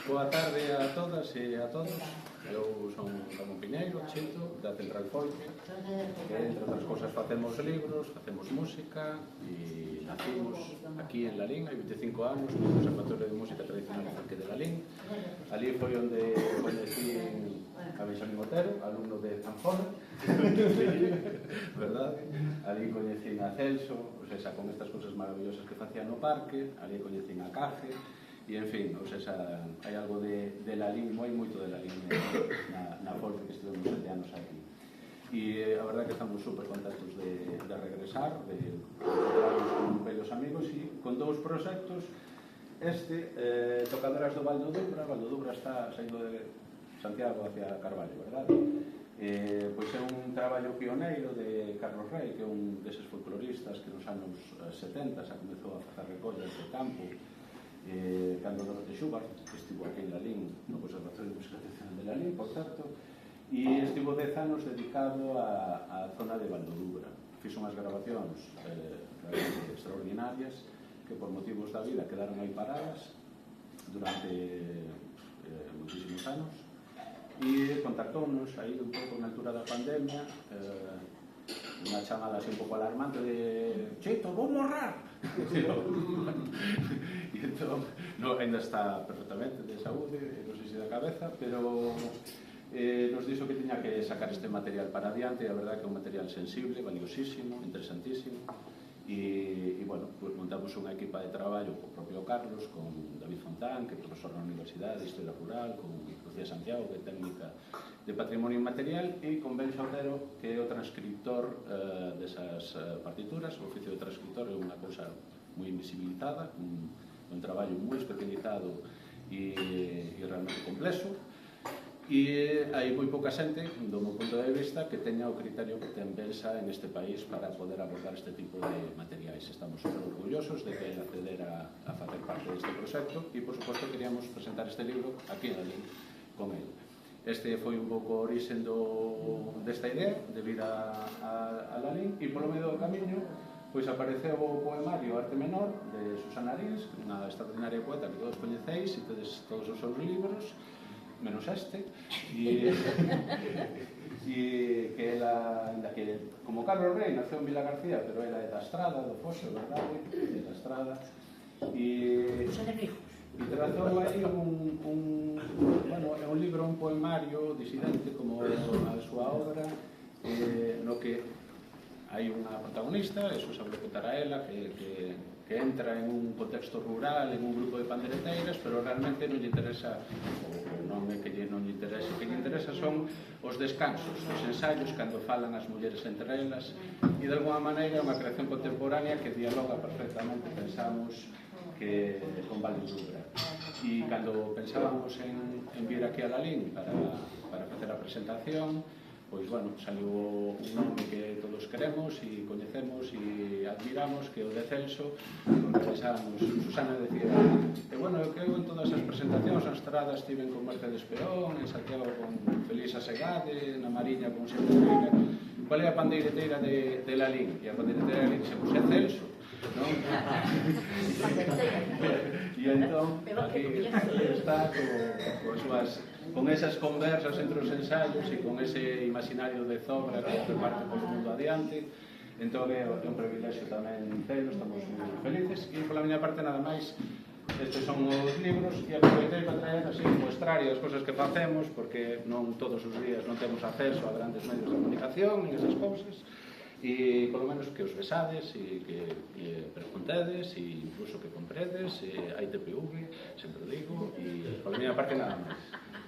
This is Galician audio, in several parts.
Boa tarde a todas e a todos. Eu son Ramón Piñeiro, Chito, da Central Folk, que entre outras cousas facemos libros, facemos música e nacimos aquí en Lalín, hai 25 anos, no Conservatorio de Música Tradicional de Lalín. Ali foi onde coñecí a Benxamín Otero, alumno de Zanfona, verdade? Ali coñecí a Celso, o sea, con estas cousas maravillosas que facían no parque, ali coñecí a Caje, e, en fin, o sea, hai algo de Lalín, hai moito de Lalín na folk que estivemos 7 anos aquí. E a verdade que estamos super contentos de regresar, de encontrarnos con vellos amigos e con dous proxectos. Este, Tocadoras do Val do Dubra está saindo de Santiago hacia Carballo, verdade? Pois é un traballo pioneiro de Carlos Rey, que é un deses folcloristas que nos anos 70 xa comezou a facer recollas de campo, cando Dorothy Schubart, que estivo aquí en Lalín, no Conservatorio de Música Tradicional de Lalín, por certo, e estivo 10 anos dedicado á zona de Valdodubra. Fixo unhas grabacións extraordinarias que por motivos da vida quedaron aí paradas durante muchísimos anos e contactóunos aí un pouco na altura da pandemia, unha chamada así un pouco alarmante de Chito, vou morrar! E entón, ainda está perfectamente de saúde, non sei se da cabeza, pero nos dixo que tiña que sacar este material para adiante, e a verdade que é un material sensible, valiosísimo, interesantísimo, e bueno, pues montamos unha equipa de traballo co propio Carlos, con David Fontán, que é profesor na Universidade de Historia Rural, con Lucía Santiago, que é técnica de Patrimonio Inmaterial, e con Ben Xordero, que é o transcriptor desas partituras. O oficio de transcriptor é unha cousa moi invisibilizada, un traballo moi especializado e realmente complexo, e hai moi pouca xente, do meu punto de vista, que teña o criterio que ten Benxa en este país para poder abordar este tipo de materiais. Estamos super orgullosos de que acceder a facer parte deste proxecto e, por suposto, queríamos presentar este libro aquí en Lalín con ele. Este foi un pouco o orixen desta idea de vir a Lalín, e polo medio do camiño pois apareceu o poemario Arte Menor de Susana Arís, unha extraordinaria poeta que todos coñeceis e tedes todos os seus libros, menos este, e que ela, como Carlos Rey, naceu en Vila García, pero ela é da Estrada, do Foxo, verdade? É da Estrada, e trazou aí un libro, un poemario disidente, como a súa obra, no que hai unha protagonista, eso sabe contar a ela, que entra en un contexto rural, en un grupo de pandereteiras, pero realmente non lle interesa, ou non é que non lle interesa, o que lle interesa son os descansos, os ensaios, cando falan as mulleres entre elas, e de alguma maneira é unha creación contemporánea que dialoga perfectamente, pensamos, que con Valls Dubra. E cando pensábamos en vir aquí a Lalín para facer a presentación, pois, bueno, saliu un nome que todos queremos e coñecemos e admiramos, que é o de Celso, porque pensábamos, Susana decía, bueno, eu que en todas as presentacións, na Estrada estiven con Mercedes Peón, en Santiago con Felisa Segade, na Mariña con Xente Reina, qual é a pandeireteira de Lalín? E a pandeireteira de Lalín se puse Celso, non? E entón, aquí está con esas conversas entre os ensaios e con ese imaginario de Zobra que reparte por o mundo adiante. Entón é un privilexio tamén telo, estamos moi felices. E pola miña parte nada máis, estes son os libros e aproveitei para traer así un muestrario das cosas que facemos, porque non todos os días non temos acceso a grandes medios de comunicación nin esas cousas, e polo menos que os besades e que preguntedes e incluso que compredes, hai TPV, sempre o digo, e pola miña parte nada máis.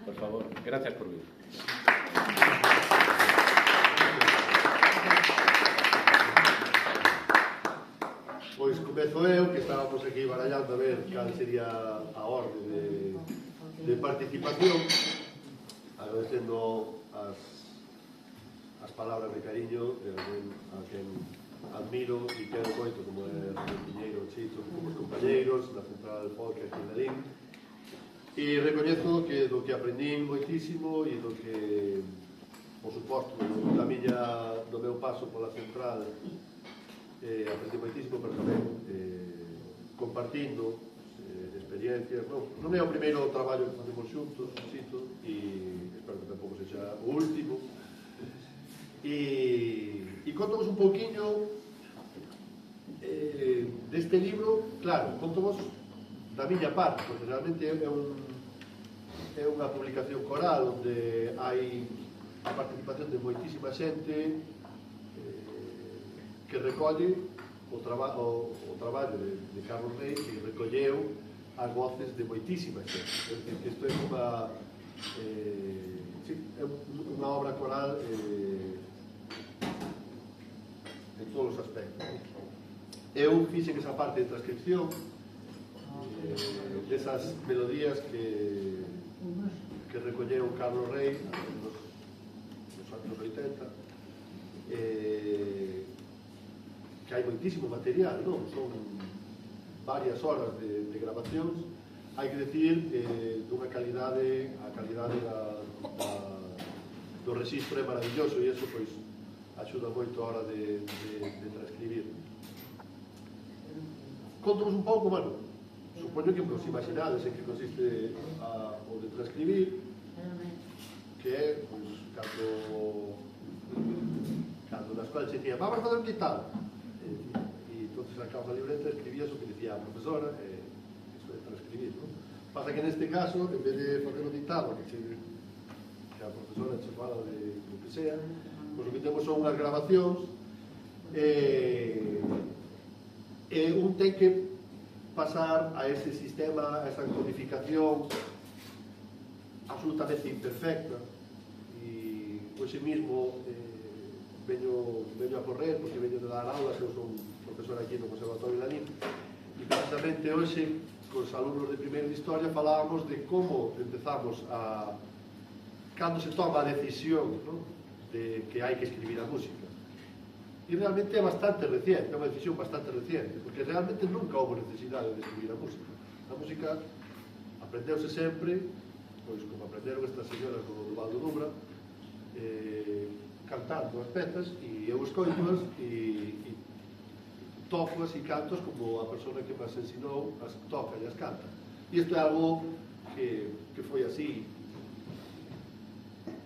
Por favor, gracias por vir. Pois comezo eu, que estábamos aquí barallando a ver cal sería a orde de participación, agradecendo as palabras de cariño de alguén a quen admiro e quero moito, como é o Piñeiro Chito, como os compañeiros da Central Folk aquí en Lalín. E recoñezo que do que aprendín moitísimo e do que, por suposto, do meu paso pola Central aprendi moitísimo, pero tamén compartindo experiencias. Non é o primeiro traballo que facemos xuntos, Chito, e espero que tampouco sexa o último. E contovos un pouquiño deste libro. Claro, contovos da miña parte, porque realmente é unha publicación coral onde hai a participación de moitísima xente que recolle o traballo de Carlos Rey, que recolleu as voces de moitísima xente. É dicir, que isto é unha obra coral en todos os aspectos. Eu fixen esa parte de transcripción desas melodías que recolleron Carlos Rey nos anos 80, que hai moitísimo material, non? Son varias horas de grabacións. Hai que decir dunha calidade, a calidade do registro é maravilloso, e iso pois axuda moito a hora de transcribir. Contos un pouco, bueno, supoño que vos imaginades en que consiste o de transcribir, que é, pois, cando na escola se dicía, vamos a fazer un ditado, e entonces sacamos a libreta, escribías o que dicía a profesora, iso é transcribir, non? Pasa que neste caso, en vez de fazer un ditado que a profesora che fala de lo que sea, pois o que temos son unhas grabacións, e un ten que pasar a ese sistema, a esa codificación absolutamente imperfecta, e hoxe mismo veño a correr porque veño de dar aulas. Eu son profesor aquí no Conservatorio de Lalín, e precisamente hoxe cos alumnos de primeiro de Historia falábamos de como empezamos cando se toma a decisión, ¿no?, de que hai que escribir a música. E realmente é bastante reciente, é unha decisión bastante reciente, porque realmente nunca houve necesidade de escribir a música. A música aprendeuse sempre, pois como aprenderon estas señoras do Valls Dubra, cantando as pezas, e eu escoitoas e tocoas e cantos como a persona que me ensinou as toca e as canta. E isto é algo que foi así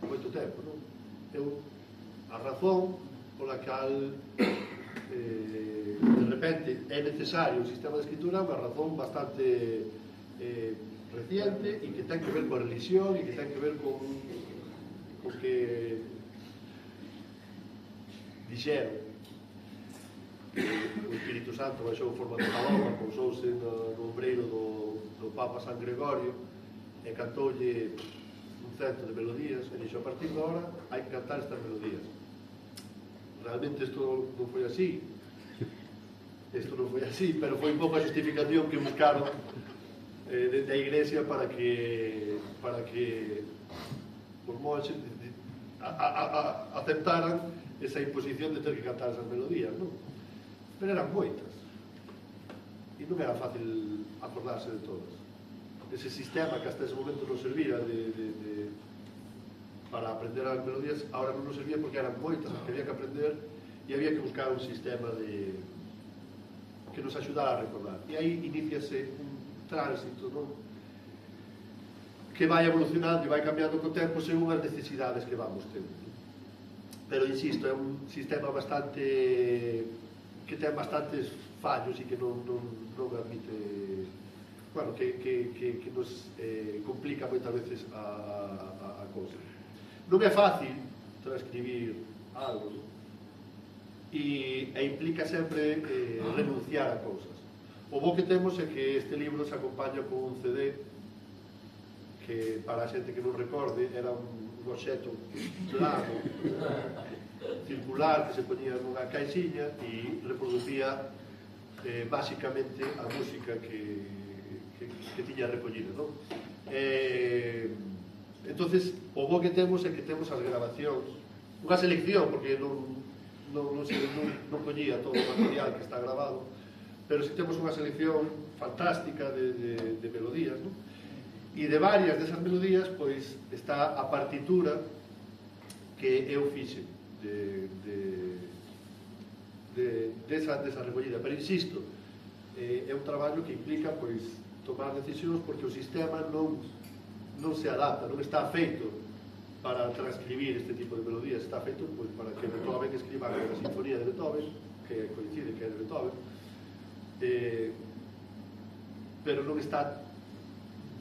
moito tempo, non? A razón pola cal de repente é necesario o sistema de escritura é unha razón bastante reciente, e que ten que ver coa religión e que ten que ver con que dixeron o Espírito Santo baixou en forma de paloma, pousouse no ombreiro do Papa San Gregorio e cantoulle un cento de melodías, e dixo, a partir de agora hai que cantar estas melodías. Realmente isto non foi así. isto non foi así, pero foi un pouco a justificación que buscaron dende a Iglesia para que os monxes aceptaran esa imposición de ter que cantar esas melodías, non? Pero eran moitas e non era fácil acordarse de todas. Ese sistema que hasta ese momento non servía para aprender as melodías, ahora non nos servía porque eran moitas, que había que aprender e había que buscar un sistema que nos axudara a recordar. E aí iníciase un tránsito, non? Que vai evolucionando e vai cambiando co tempo según as necesidades que vamos tendo. Pero, insisto, é un sistema que ten bastantes fallos e que non admite, bueno, que nos complica moitas veces a cousa. Non é fácil transcribir algo, non? E implica sempre renunciar a cousas. O bo que temos é que este libro se acompaña con un CD que, para a xente que non recorde, era un obxecto plano, circular, que se ponía nunha caixiña e reproducía básicamente a música que tiña recollida, non? Entonces, o bo que temos é que temos as grabacións, unha selección, porque non collía todo o material que está grabado, pero si temos unha selección fantástica de melodías, non? E de varias desas melodías, pois, está a partitura que eu fixe desa recollida. Pero, insisto, é un traballo que implica, pois, tomar decisións, porque o sistema non se adapta, non está feito para transcribir este tipo de melodías, está feito pois, para que Beethoven escriba a sinfonía de Beethoven, que coincide que é de Beethoven, pero non está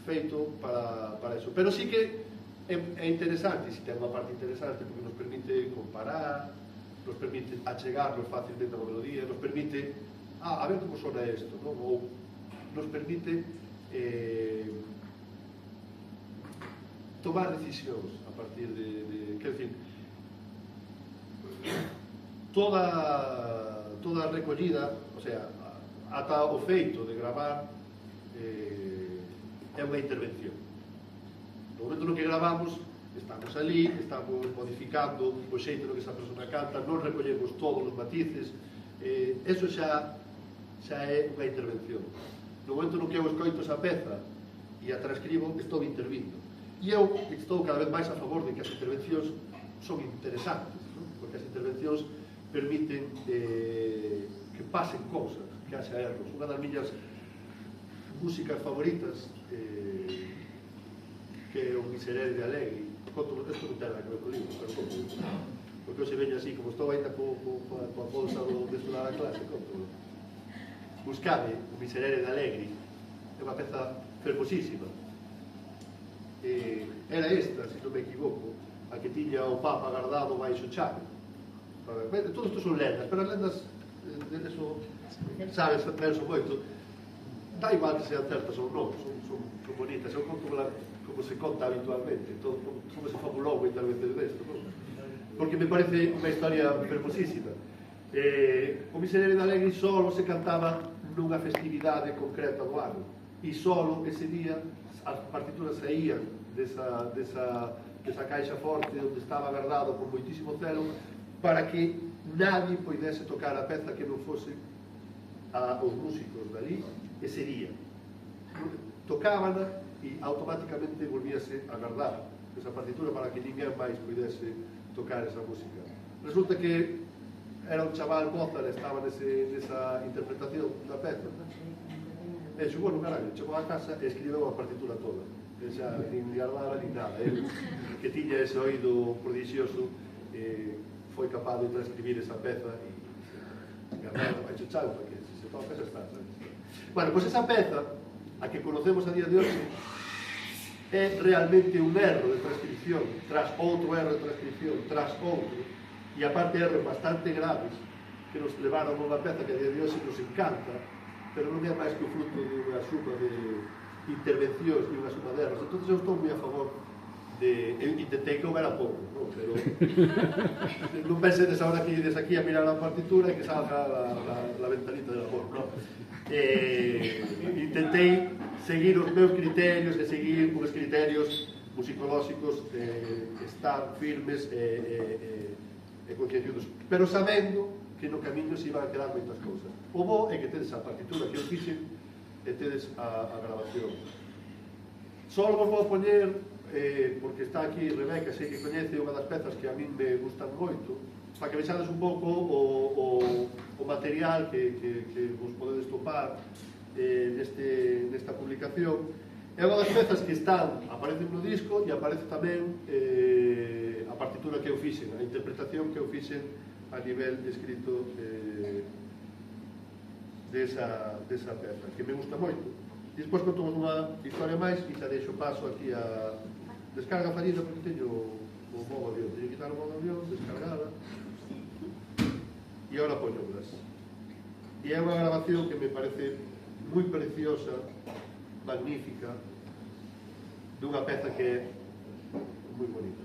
feito para eso. Pero sí que é interesante, e si ten unha parte interesante, porque nos permite comparar, nos permite achegarnos facilmente a melodía, nos permite, a ver como sona isto, non? Ou nos permite tomar decisións a partir quer decir, toda a recollida, o sea, ata o feito de gravar é unha intervención. No momento no que gravamos, estamos ali, estamos modificando o xeito no que esa persona canta, non recollemos todos os matices, eso xa é unha intervención. No momento no que eu escoito esa peza e a transcribo, estou intervindo. E eu estou cada vez máis a favor de que as intervencións son interesantes, non? Porque as intervencións permiten que pasen cousas, que haxa erros. Unha das miñas músicas favoritas, que é o Miserere de Allegri, conto, isto non ten nada que ver con o libro, pero conto, porque eu se veño así, como estou ainda coa bolsa de estudar a clase, conto. Buscade o Miserere de Allegri, é unha peza fermosísima. Era esta, se non me equivoco, a que tiña o Papa guardado baixo chave. Todo isto son lendas, pero as lendas, eso, sabes, penso moito, dá igual que sean certas ou non, son bonitas, eu conto como se conta habitualmente, como se fabulou moitas veces desto, non? Porque me parece unha historia fermosísima. O Miserere de Allegri solo se cantaba nunha festividade concreta do ano, e solo ese día as partituras saían desa caixa forte onde estaba guardado con moitísimo celo, para que nadie poidese tocar a peza que non fose os músicos dali ese día. Tocábana e automáticamente volvíase a guardar esa partitura para que ninguén máis poidese tocar esa música. Resulta que era un chaval Mozart, estaba nesa interpretación da peza, e xogou no carallo, chegou a casa e escribeu a partitura toda, xa nin guardaba nin nada. El, que tiña ese oído prodigioso, foi capaz de transcribir esa peza e guardaba baixo chave, porque se toca xa está. Bueno, pois esa peza, a que conocemos a día de hoxe, é realmente un erro de transcripción, tras outro erro de transcripción, tras outro, e aparte erros bastante graves, que nos levaron a unha peza que a día de hoxe nos encanta, pero non é máis que o fruto de unha suma de intervencións e unha suma de erros. Entón eu estou moi a favor eu intentei que houbera pouco, non? Pero non pensedes ahora que ides aquí a mirar a partitura e que salga la ventanita del amor, non? Intentei seguir os meus criterios e seguir uns criterios musicolóxicos que están firmes e concienciudos, pero sabendo que no camiño se iban a quedar moitas cousas. O bo é que tedes a partitura que eu fixen e tedes a grabación. Só vos vou poñer, porque está aquí Rebeca, sei que coñece unha das pezas que a min me gustan moito, para que vexades un pouco o material que vos podedes topar nesta publicación. É unha das pezas que aparecen no disco e aparece tamén a partitura que eu fixen, a interpretación que eu fixen a nivel escrito desa peza, que me gusta moito. Despois contamos unha historia máis e xa deixo paso aquí a descarga fallida porque teño o modo avión, teño que quitar o modo avión, descargada e agora poñolas. E é unha grabación que me parece moi preciosa, magnífica, dunha peza que é moi bonita.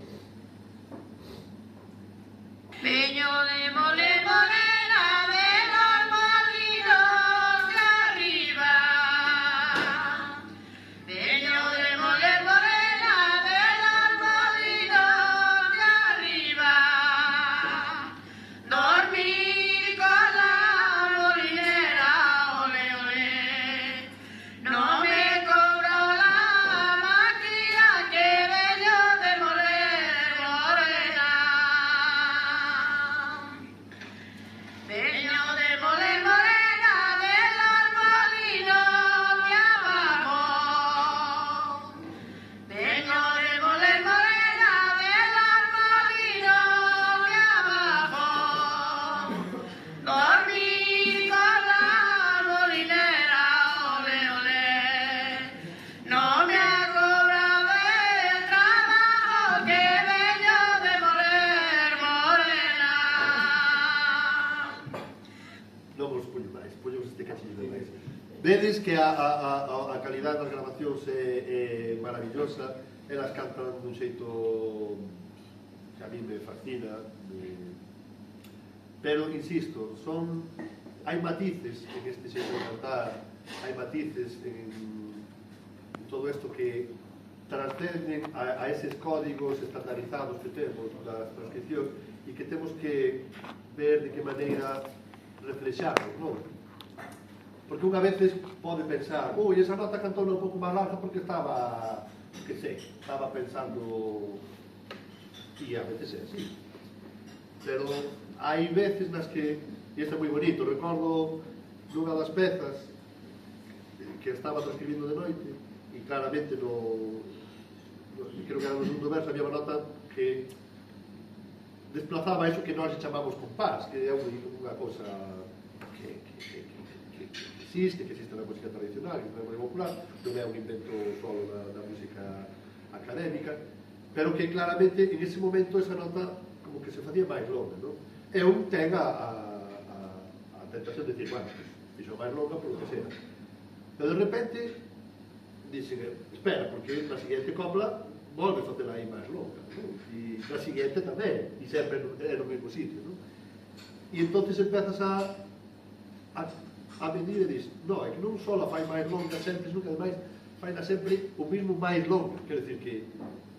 Peño de mole morena de los molinos de arriba. Peño de mole morena de los molinos de arriba. Dormir con la molinera, ole, ole. No me cobro la máquina que bello de moler morena. Peño de moler morena de los molinos de abajo. Peño de moler morena de los molinos de abajo. Dormir con la molinera, ole, ole. No me ha cobrado el trabajo que bello de moler morena. Non vos poño máis, poño este cachillo de máis. Vedes que a calidad das grabacións é maravillosa, elas cantan dun xeito que a mí me fascina, pero, insisto, hai matices en este xeito de cantar, hai matices en todo isto que transcenden a eses códigos estandarizados que temos das transcripcións e que temos que ver de que maneira reflexarnos, non? Porque unha veces pode pensar, esa nota cantou un pouco máis larga porque estaba, que sei, estaba pensando, e a veces é así. Pero hai veces nas que, e isto é moi bonito, recordo nunha das pezas que estaba transcribindo de noite, e claramente creo que era no segundo verso, había unha nota que desplazaba eso que nós chamamos compás, que é unha cosa que existe na música tradicional, que é moi popular, non é un invento solo da música académica, pero que claramente en ese momento esa nota como que se facía máis longa, non? E un ten a tentación de decir, bueno, fixo máis longa por lo que sea. Pero de repente dixen, espera, porque na seguinte copla volve a facela aí máis longa, non? E na seguinte tamén, e sempre é no mesmo sitio, non? E entonces empezas a medir e dis, non, é que non só a fai máis longa sempre, sino que ademais faina sempre o mismo máis longo, quer decir que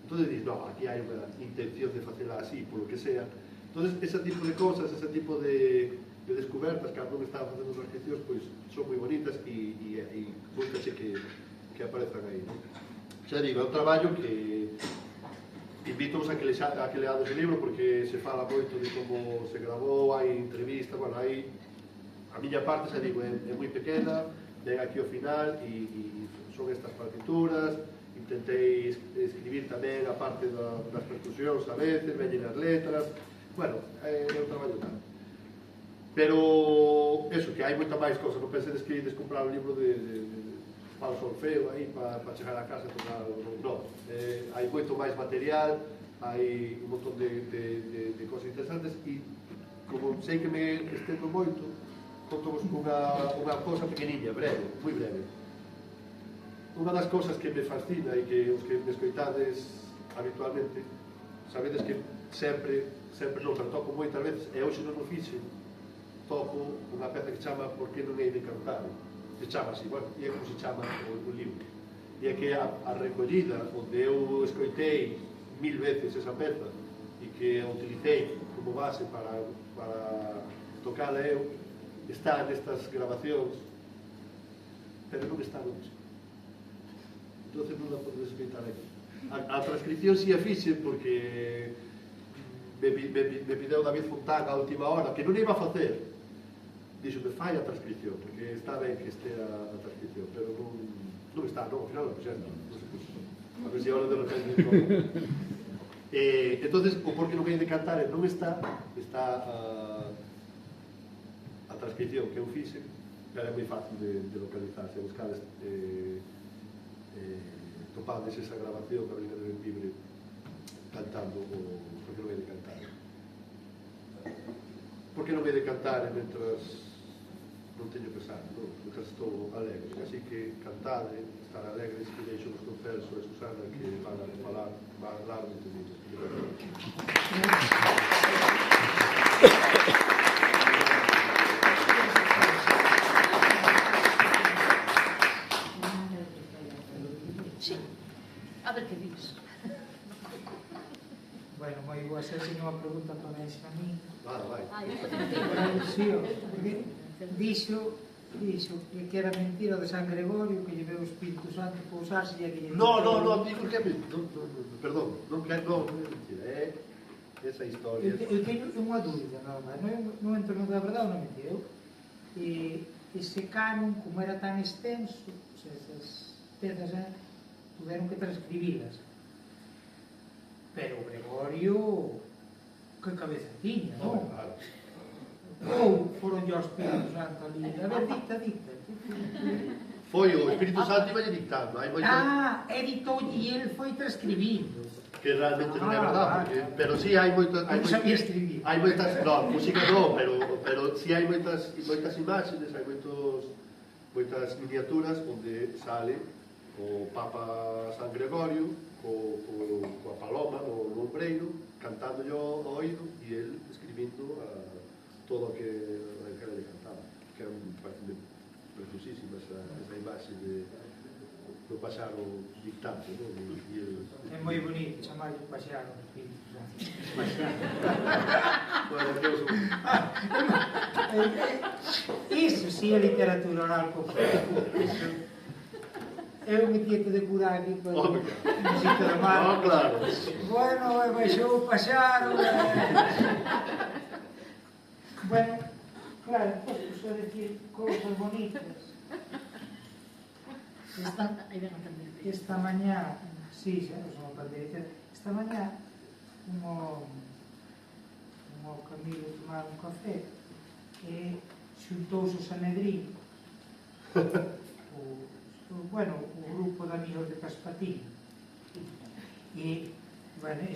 entonces dis, non, aquí hai unha intención de facela así, polo que sea. Entonces, ese tipo de cosas, ese tipo de descubertas que a non están facendo transcripcións, pois son moi bonitas e gústache que aparezan aí, non? Xa digo, é un traballo que invito a que leades o libro porque se fala moito de como se grabou, hai entrevistas, bueno, hai a miña parte, xa digo, é moi pequena, ven aquí ao final e son estas partituras, intentei escribir tamén a parte das percusións a veces, veñen as letras, bueno, é un traballo tal. Pero, eso, que hai moita máis cosas, non pensedes que ides comprar un libro para o solfeo aí, para chegar a casa e tocar, non, hai moito máis material, hai un montón de cosas interesantes e, como sei que me estendo moito, contovos unha cosa pequeniña, breve, moi breve. Unha das cosas que me fascina e que os que me escoitades habitualmente, sabedes que sempre non, pero toco moitas veces, e hoxe non o fixe, toco unha peza que chama Por que non hei de cantar, que chama así, bueno, e é como se chama o libro. E é que a recollida, onde eu escoitei 1000 veces esa peza, e que a utilicei como base para tocala eu, está nestas grabacións, pero non está no disco. Entón non la podes escoitar aquí. A transcripción si a fixe porque me pideu David Fontán a última hora, que non iba a facer. Dixo, me fai a transcripción, porque está ben que estea a transcripción, pero non está, non, ao final non puxendo, non se puxo. A ver se agora de repente como. Entonces, o Por que non hai de cantar non está a transcripción que eu fixe, pero é moi fácil de localizar, se buscades topades esa grabación da Avenida de Bembibre cantando o Por que non hai de cantar. Por que non hai de cantar mentras non teño pesar, non? Mentras estou alegre. Así que cantade, estar alegres, que deixo vos con Celso e Susana que van a falar largo de mí. Sí, a ver que dis. Bueno, moi boa ser unha pregunta para ese a mí. Vai. Sí, porque dixo que era mentira de San Gregorio, que lle veu o Espírito Santo pousarse e que lle... No, digo que perdón, non é mentira, é esa historia. Eu teño unha dúbida, non entro no da verdade ou non mentira. Ese canon, como era tan extenso, esas pezas tuveron que transcribirlas. Pero o Gregorio, que cabeza tiña, non? Claro. Ou foron yo ao Espírito Santo ali, a ver, dicta. Foi o Espírito Santo iba dictando, hai moito... Editou e ele foi transcribindo. Que realmente non é verdade, pero si hai moitas... Non sabía escribir. Hai moitas... Non, música non, pero si hai moitas imaxes, hai moitas miniaturas onde sale o Papa San Gregorio coa paloma no ombreiro, cantando yo ao oído e ele escribindo todo o que era de cantaba, que era parece preciosísima esa imaxe do paxaro dictante, non? É moi bonito chamar de paxaro o Espírito Santo. Bueno, que eu son... Iso si é literatura oral completa. Eu me tieto de curar aquí con o música da mar. No, claro. Bueno, baixou o paxaro. Bueno, claro, posso só decir cousas bonitas. Esta mañá, sí, xa non son pandeirita. Esta mañá, como Camilo tomar un café, e xuntouse o Sanedrín, o grupo de amigos de Caspatín. E, bueno,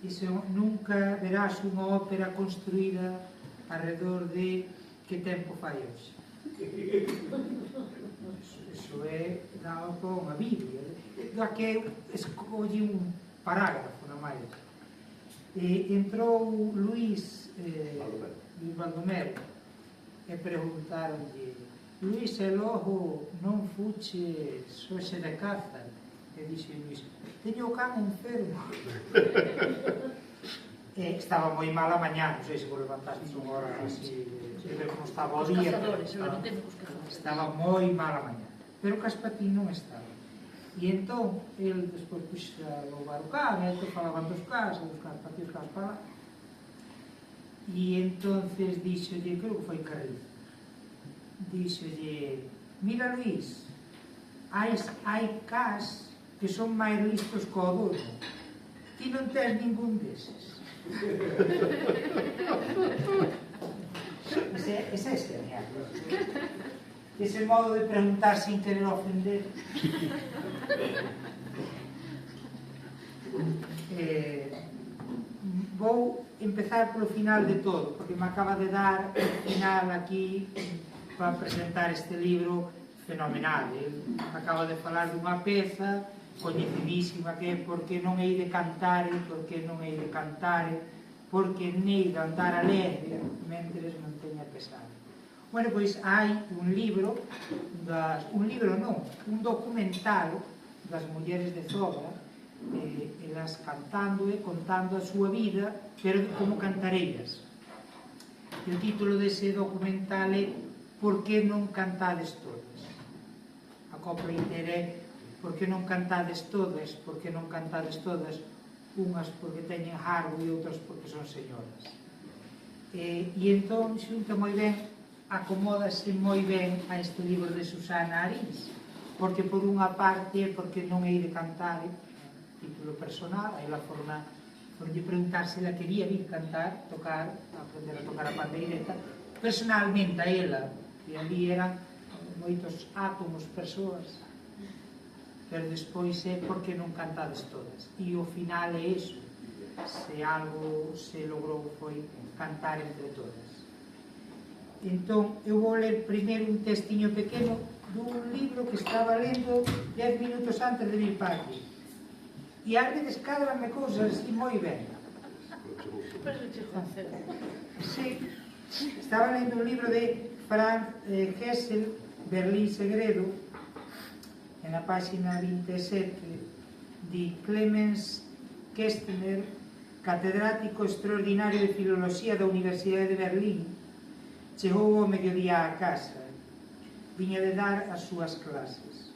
iso nunca verás unha ópera construída alrededor de que tempo fai hoxe. Iso é dado por unha Biblia, da que eu escolli un parágrafo na máis. Entrou Luís Baldomero e preguntaronlle: Luís, e logo non fuches hoxe de caza? E dixe Luís: teño o can enfermo. Estaba moi mal a mañá, non sei se vos levantastes unha hora así, de ver como estaba o día. Estaba moi mal a mañá, pero Caspatín non estaba. E entón, ele despois puxe a louvar o can, e entón falaban dos cans, dos Caspatín, os cans para lá. E entonces dixolle, creo que foi Carrizo, dixolle: mira, Luís, hai cas que son máis listos co dono, ti non tens ningún deses. Ese é genial. Ese modo de preguntar sin querer ofender. Vou empezar polo final de todo, porque me acaba de dar o final aquí para presentar este libro fenomenal. Ele acaba de falar dunha peza coñecidísima, que é porque non hei de cantar, porque non hei de cantar, porque nei de andar alegre, mentres non teña pesar. Bueno, pois hai un libro, un documental das mulleres de Zobra, elas cantando e contando a súa vida, pero como cantareiras. E o título dese documental é Por que non cantades todas? A copla inteira é Por que non cantades todas? Por que non cantades todas? Unhas porque teñen jargo e outras porque son señoras. E entón xunta moi ben, acomódase moi ben a este libro de Susana Arís, porque por unha parte é porque non hei de cantar, título personal, aí la forma de preguntar se ela quería vir cantar, tocar, aprender a tocar a pandeireta, personalmente a ela, e ali eran moitos átomos, persoas, pero despois é porque non cantades todas, e o final é iso, se algo se logrou foi cantar entre todas. Entón, eu vou ler primeiro un textiño pequeno dun libro que estaba lendo 10 minutos antes de vir para aquí. E ás veces cadranme cousas así moi ben. Sí, estaba lendo un libro de Franz Hessel, Berlín Segredo, en la página 27, de Clemens Kestner, catedrático extraordinario de Filoloxía da Universidade de Berlín. Chegou ao mediodía á casa, viña de dar as súas clases.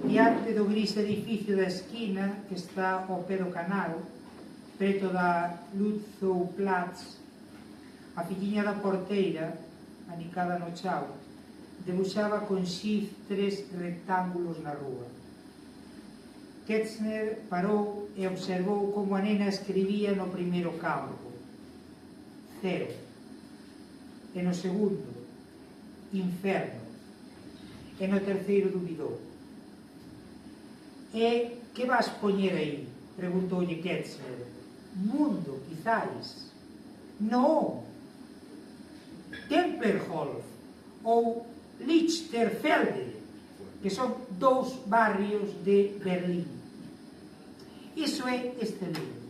Diante do gris edificio da esquina, que está ao pé do canal, preto da Lützow-Platz, a filliña da porteira, anicada no chao, debuxaba con xiz 3 rectángulos na rúa. Ketzner parou e observou como a nena escribía no primeiro campo. 0. E no segundo, inferno. E no terceiro dubidou. E que vas poñer aí? Preguntoulle Ketzner. Mundo, quizáis. Non. Templerhof ou Lichterfelde, que son 2 barrios de Berlín. Iso é este libro.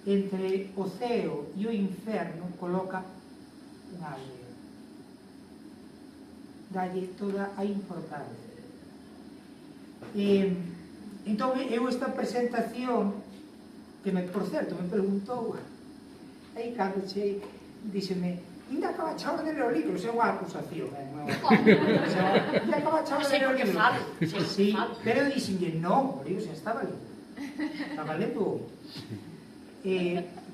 Entre o ceo e o inferno coloca unha aldea. Dalle toda a importancia. Entón, eu esta presentación, que por certo me preguntou, aí cando che, díxeme, ainda acabaste a ler o libro, é unha acusación, ainda acabaste a ler o libro. Sí, pero díxenlle, non, o libro xa estaba lendo hoy.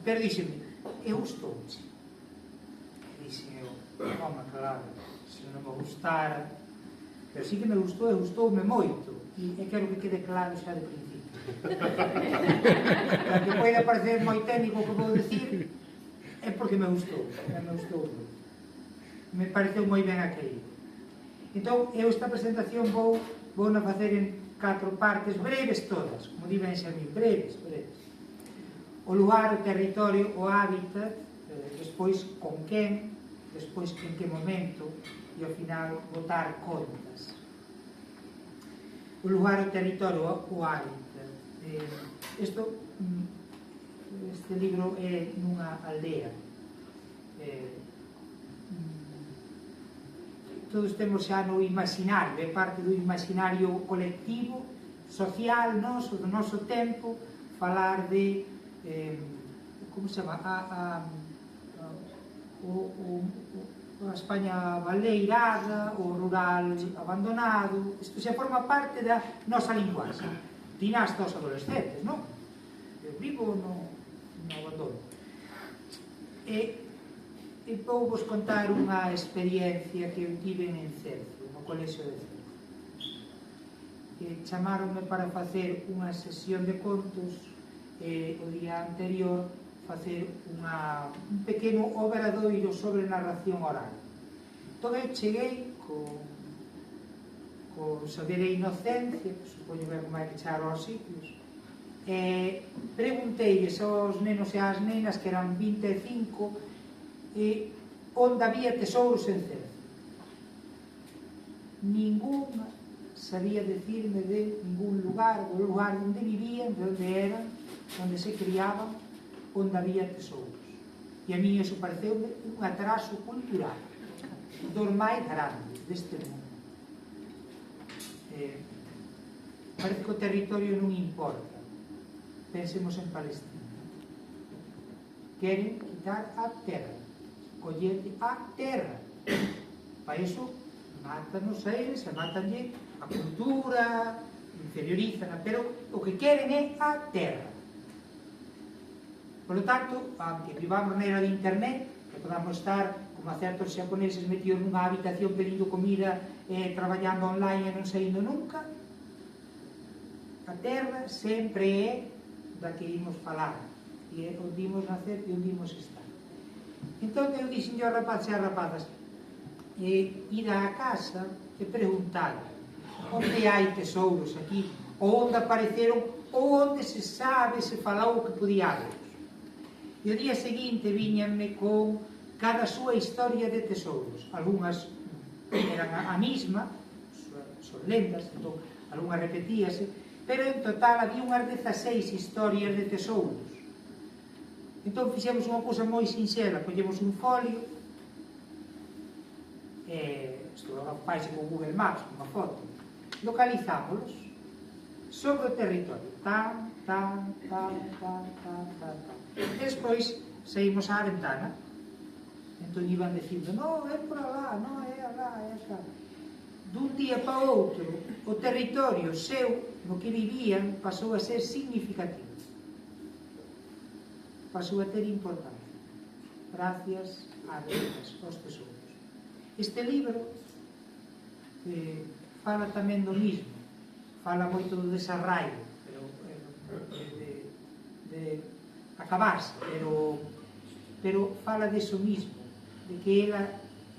Pero díxenme, eu gustouche. Dixen eu, home, claro, se non me gustara, pero sí que me gustou e gustoume moito, e quero que quede claro xa de principio. Para que poida parecer moi técnico o que vou dicir, é porque me gustou, me pareceu moi ben aquele. Entón, eu esta presentación vou na facer en 4 partes, breves todas, como di Benxamín, breves. O lugar, o territorio, o hábitat, despois con quen, despois en que momento, e ao final botar contas. O lugar, o territorio, o hábitat. Este libro é nunha aldea. Todos temos xa no imaginario, é parte do imaginario colectivo, social, noso, do noso tempo, falar de, como se chama, a España baleirada, o rural abandonado. Isto xa forma parte da nosa linguaxe. Dinasta aos adolescentes, non? Eu vivo no abandono. E vou vos contar unha experiencia que eu tive en Cercio, no colexio de Cercio. Chamaronme para facer unha sesión de contos e o día anterior facer un pequeno obradoiro sobre narración oral. Entón eu cheguei con saber a inocencia, que supoño ver como é que charo aos sitios, e pregunteilles aos nenos e ás nenas, que eran 25, onde había tesouros en Cercio. Ninguna sabía decirme de ningún lugar, do lugar onde vivían, de onde eran, onde se criaban, onde había tesouros. E a mí iso pareceu un atraso cultural dos máis grandes deste mundo. Parece que o territorio non importa. Pensemos en Palestina. Queren quitar a terra, collerte a terra. Para iso mátanos a eles, e mátanlle a cultura, inferiorizan, pero o que queren é a terra. Por lo tanto, aunque vivamos na era de internet, que podamos estar como a certos xaponeses metidos nunha habitación pedindo comida, traballando online e non saindo nunca, a terra sempre é da que imos falar, e é onde imos nacer e onde imos estar. Entón eu dixen aos rapazes e as rapazas, ir á casa e preguntar onde hai tesouros aquí, ou onde apareceron, ou onde se sabe, se falou que podía haber. E o día seguinte viñanme con cada súa historia de tesouros. Algúnas eran a mesma, son lendas, entón algunhas repetíase, pero en total había unhas 16 historias de tesouros. Entón fixemos unha cousa moi sinxela, collemos un folio, isto faise con Google Maps, unha foto, localizámolos sobre o territorio, tan. Despois saímos á ventana, entón iban dicindo, non, é por alá, non, é alá, é acá. Dun día para outro, o territorio seu, no que vivían, pasou a ser significativo. Pasou a ter importancia, gracias a Deus, aos tesouros. Este libro fala tamén do mismo, fala moito do desarraigo, de acabarse, pero fala deso mismo, de que ela,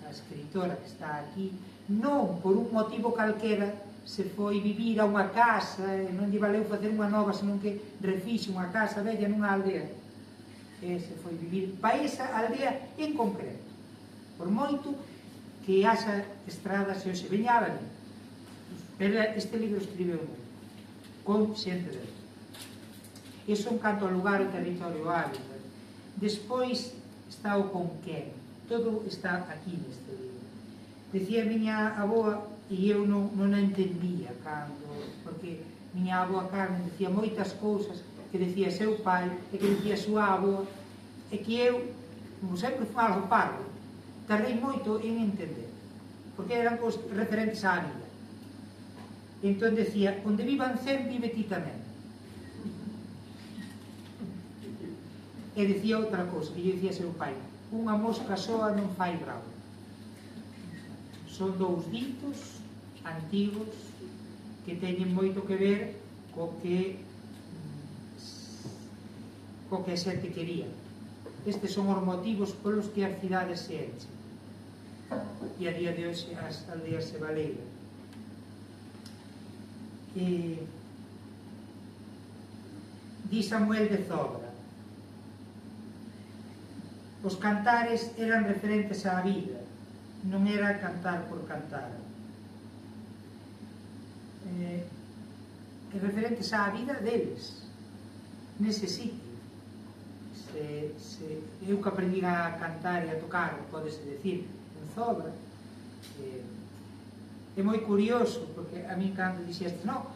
a escritora que está aquí, non por un motivo calquera se foi vivir a unha casa, non lle valeu facer unha nova, senón que refixe unha casa bella nunha aldea, se foi vivir para esa aldea en concreto, por moito que haxa estradas e se veñaban, pero este libro escribeu con xente dele. Iso en canto ao lugar, o territorio, o hábitat. Despois está o con quen. Todo está aquí neste libro. Decía a miña avoa, e eu non a entendía cando, porque miña avoa Carmen decía moitas cousas que decía seu pai e que decía súa avoa, e que eu, como sempre fui algo parvo, tardei moito en entender, porque eran cousas referentes á vida. Entón decía, onde vivan 100 vive ti tamén. E dicía outra cousa, que lle dicía seu pai, unha mosca soa non fai bravo. Son dous ditos antigos que teñen moito que ver co que a xente quería. Estes son os motivos polos que as cidades se enchen. E a día de hoxe as aldeas se baleiran. Di Samuel de Zobra, os cantares eran referentes á vida, non era cantar por cantar. Referentes á vida deles, nese sitio. Eu que aprendí a cantar e a tocar, podese decir, en Zobra, é moi curioso, porque a mí cando dixeste, non,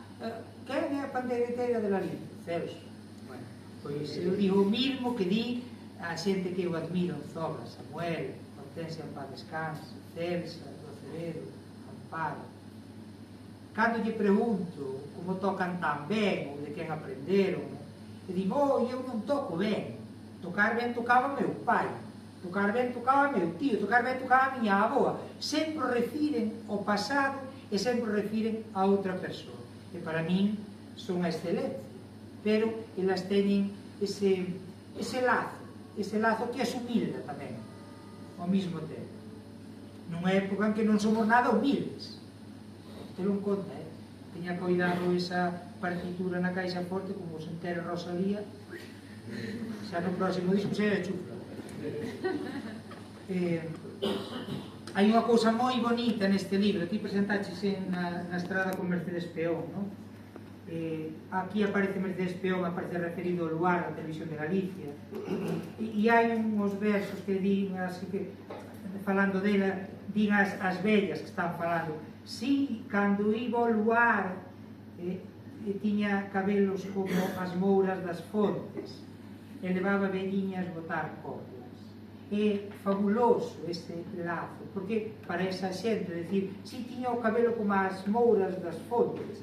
quen é a pandeireteira de la vida? Celso. Bueno, pois eu digo o mismo que di a xente que eu admiro en Zobra, Samuel, Hortensia en paz descanse, Celsa, Doceredo, Amparo. Cando lle pregunto como tocan tan ben, ou de quen aprenderon, e digo, eu non toco ben. Tocar ben tocaba meu pai, tocar ben tocaba meu tío, tocar ben tocaba a miña avoa. Sempre refiren ao pasado e sempre refiren a outra persoa. E para min son a excelencia, pero elas teñen ese lazo que as humilda tamén, ao mesmo tempo. Nunha época en que non somos nada humildes. Telo en conta, teña cuidado esa partitura na caixa forte, como se entere Rosalía, xa no próximo disco se chufla. hai unha cousa moi bonita neste libro. Ti presentaches na estrada con Mercedes Peón, non? Aquí aparece Mercedes Peón, aparece referido ao lugar da televisión de Galicia, e hai uns versos que din así que, falando dela, din as vellas que están falando: si, cando iba ao luar tiña cabelos como as mouras das fontes e levaba velliñas botar coplas. É fabuloso ese lazo, porque para esa xente, decir, si tiña o cabelo como as mouras das fontes,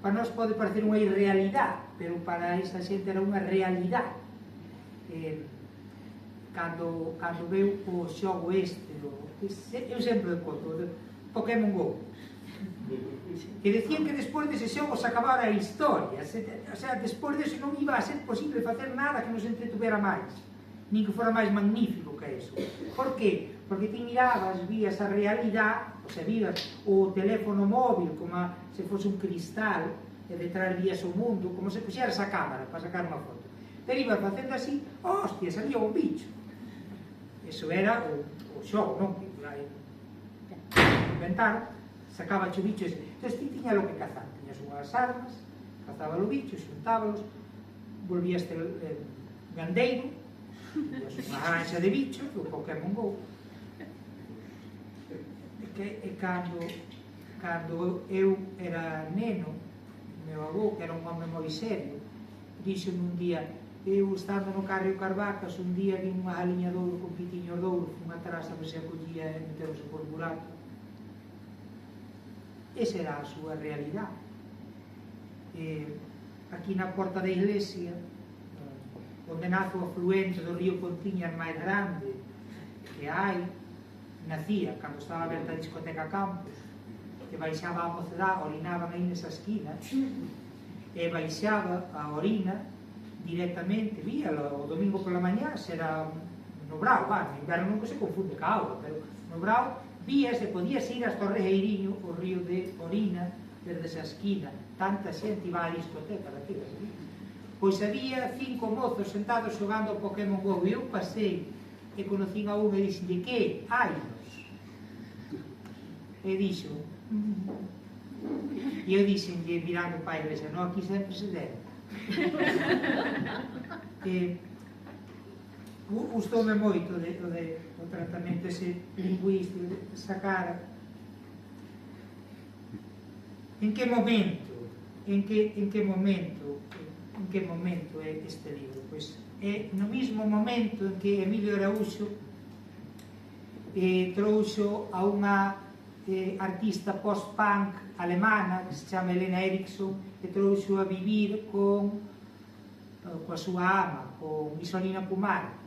para nós pode parecer unha irrealidade, pero para esa xente era unha realidade. Cando veu o xogo eu sempre conto, Pokémon GO, que decían que despois dese xogo se acabara a historia, o sea, despois dese non iba a ser posible facer nada que nos entretuvera máis, nin que fora máis magnífico que eso. Por qué? Porque ti mirabas, vías a realidade, o sea, vías o teléfono móvil como se fose un cristal, e detrás vías o mundo, como se puxeras a cámara para sacar unha foto. Pero ibas facendo así, hostia, salía un bicho. Eso era o xogo, non? Que inventaron, sacaba o bicho ese. Entón, ti tiña lo que cazar. Tiñas unhas armas, cazaba o bicho, xuntábalos, volvías gandeiro, unha granxa de bichos do Pokémon GO. E cando eu era neno, meu avó, que era un home moi serio, dixo un día, eu estando no Carrio Carvacas, un día vi unha galiña de ouro con pitiños de ouro, fun atrás a ver se a collía e meterose por buraco. Esa era a súa realidade. Aquí na porta da iglesia, onde nace o afluente do río Pontiñas máis grande que hai, nacía, cando estaba aberta a discoteca Campos, que baixaba a Mocedade, orinaban aí nesa esquina, e baixaba a orina directamente, víalo o domingo pola mañá, será no Brao, no inverno nunca se confunde ca auga, pero no Brao vías e podías ir hasta o Regueiriño, o río de orina, desde esa esquina, tanta xente iba á discoteca daquelas, pois había 5 mozos sentados xogando ao Pokémon GO, e eu pasei e conocín a un e dixenlle, que? Hainos. E dixo, e eu dixenlle, mirando para a iglesia, non, aquí sempre se debe. Gustoume moito o tratamento ese lingüístico, de sacar en que momento é este libro. Pois é no mismo momento en que Emilio Araújo trouxo a unha artista post-punk alemana que se chama Helena Eriksson, e trouxo a vivir coa súa ama, con Isolina Kumar.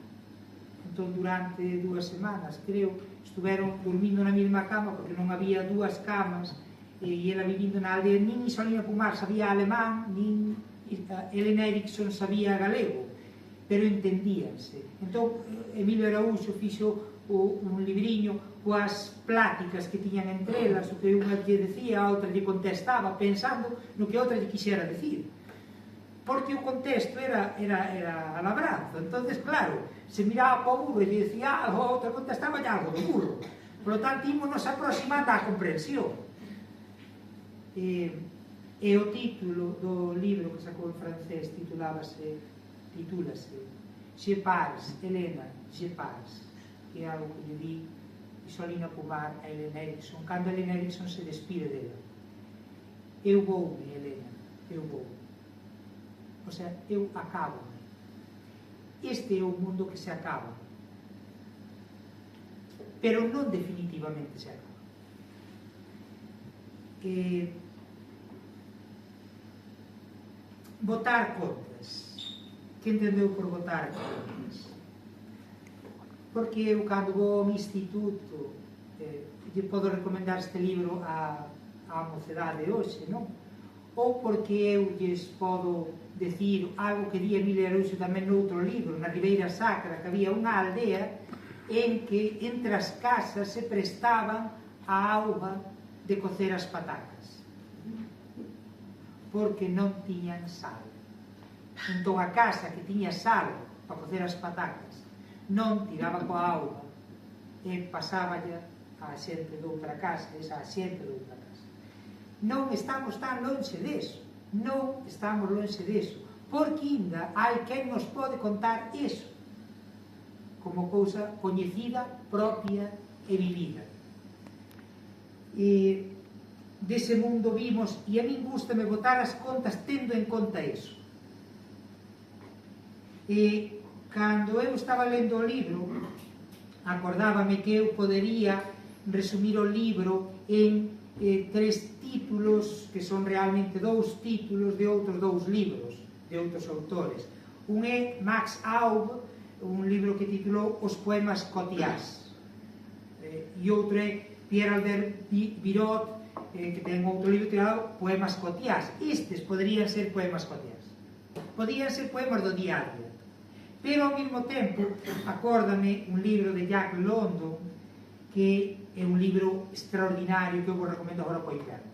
Entón, durante 2 semanas, creo, estuveron dormindo na mesma cama, porque non había 2 camas, e ela vivindo na aldea. Nin Isolina Kumar sabía alemán, nin Helena Eriksson sabía galego, pero entendíanse. Entón, Emilio Araújo fixo un libriño coas pláticas que tiñan entre elas, o que unha lle decía, a outra lle contestaba, pensando no que a outra lle quixera decir. Porque o contexto era a labranza. Entonces, claro, se miraba para o burro e lle decía algo, a outra contestaba algo do burro. Por lo tanto, ímonos aproximando á comprensión. E o título do libro que sacou en francés titúlase Je pars, Helena, je pars, que é algo que lle di Isolina Kumar a Helena Eriksson, cando Helena Eriksson se despide dela. Eu voume, Helena, eu vou. O sea, eu acabo. Este é o mundo que se acaba. Pero non definitivamente se acaba. Botar contas. Que entendeu por botar contas? Porque eu, cando vou ao instituto, lle podo recomendar este libro á mocedade hoxe, non? Ou porque eu lles podo decir algo que di Emilio Araújo tamén noutro libro, na Ribeira Sacra, que había unha aldea en que entre as casas se prestaban a auga de cocer as patacas, porque non tiñan sal. Entón a casa que tiña sal para cocer as patacas non tiraba coa auga, e pasáballa a xente doutra casa, esa xente doutra casa. Non estamos tan lonxe deso, non estamos lonxe deso, porque ainda hai quen nos pode contar iso como cousa coñecida, propia e vivida. E dese mundo vimos, e a min gustame botar as contas tendo en conta iso. E cando eu estaba lendo o libro, acordábame que eu podería resumir o libro en 3 títulos, que son realmente 2 títulos de outros 2 libros, de outros autores. Un é Max Aub, un libro que titulou Os poemas cotiás, e outro é Pierre Albert Birot, que ten outro libro titulado Poemas cotiás. Estes poderían ser poemas cotiás, podían ser poemas do día a día, pero ao mesmo tempo acórdame un libro de Jack London, que é un libro extraordinario que eu vos recomendo agora para o inverno,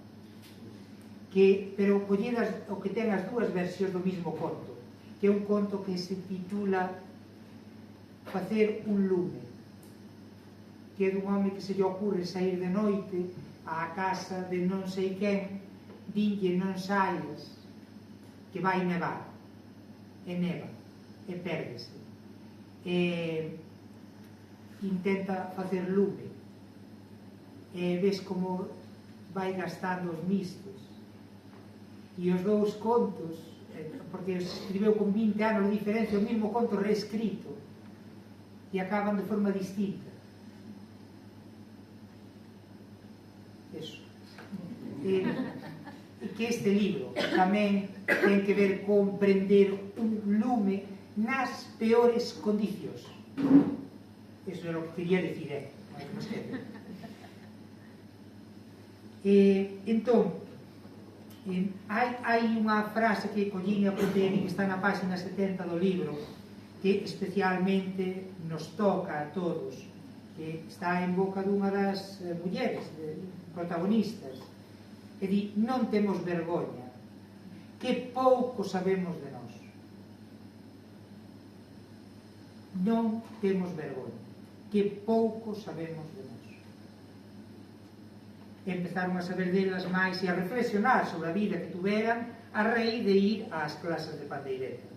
pero colledas o que ten as 2 versións do mesmo conto, que é un conto que se titula Facer un lume, que é dun home que se lle ocurre sair de noite á casa de non sei quen, dinlle non saias que vai nevar, e neva, e pérdese, e intenta facer lume, e ves como vai gastando os mistos, e os 2 contos, porque escribeu con 20 anos de diferencia o mesmo conto reescrito, e acaban de forma distinta. Eso. E que este libro tamén ten que ver con prender un lume nas peores condicións. Eso é o que quería decir, entón, hai unha frase que collín e apuntei que está na página 70 do libro, que especialmente nos toca a todos, que está en boca dunha das mulleres protagonistas, e di: non temos vergoña, que pouco sabemos de nós. Non temos vergoña, que pouco sabemos de nós. Empezaron a saber delas máis e a reflexionar sobre a vida que tuveran a raíz de ir ás clases de pandeireta.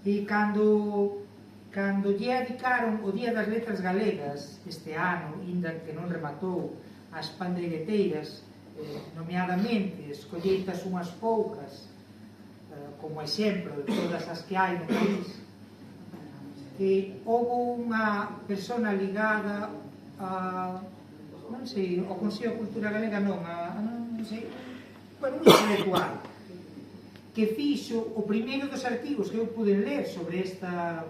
E cando lle dedicaron o Día das Letras Galegas este ano, inda que non rematou, as pandeireteiras, nomeadamente escolleitas unhas poucas como exemplo de todas as que hai no país, que houve unha persona ligada a, non sei, ao Consello de Cultura Galega, non sei, bueno, un intelectual, que fixo o primeiro dos artigos que eu pude ler sobre esta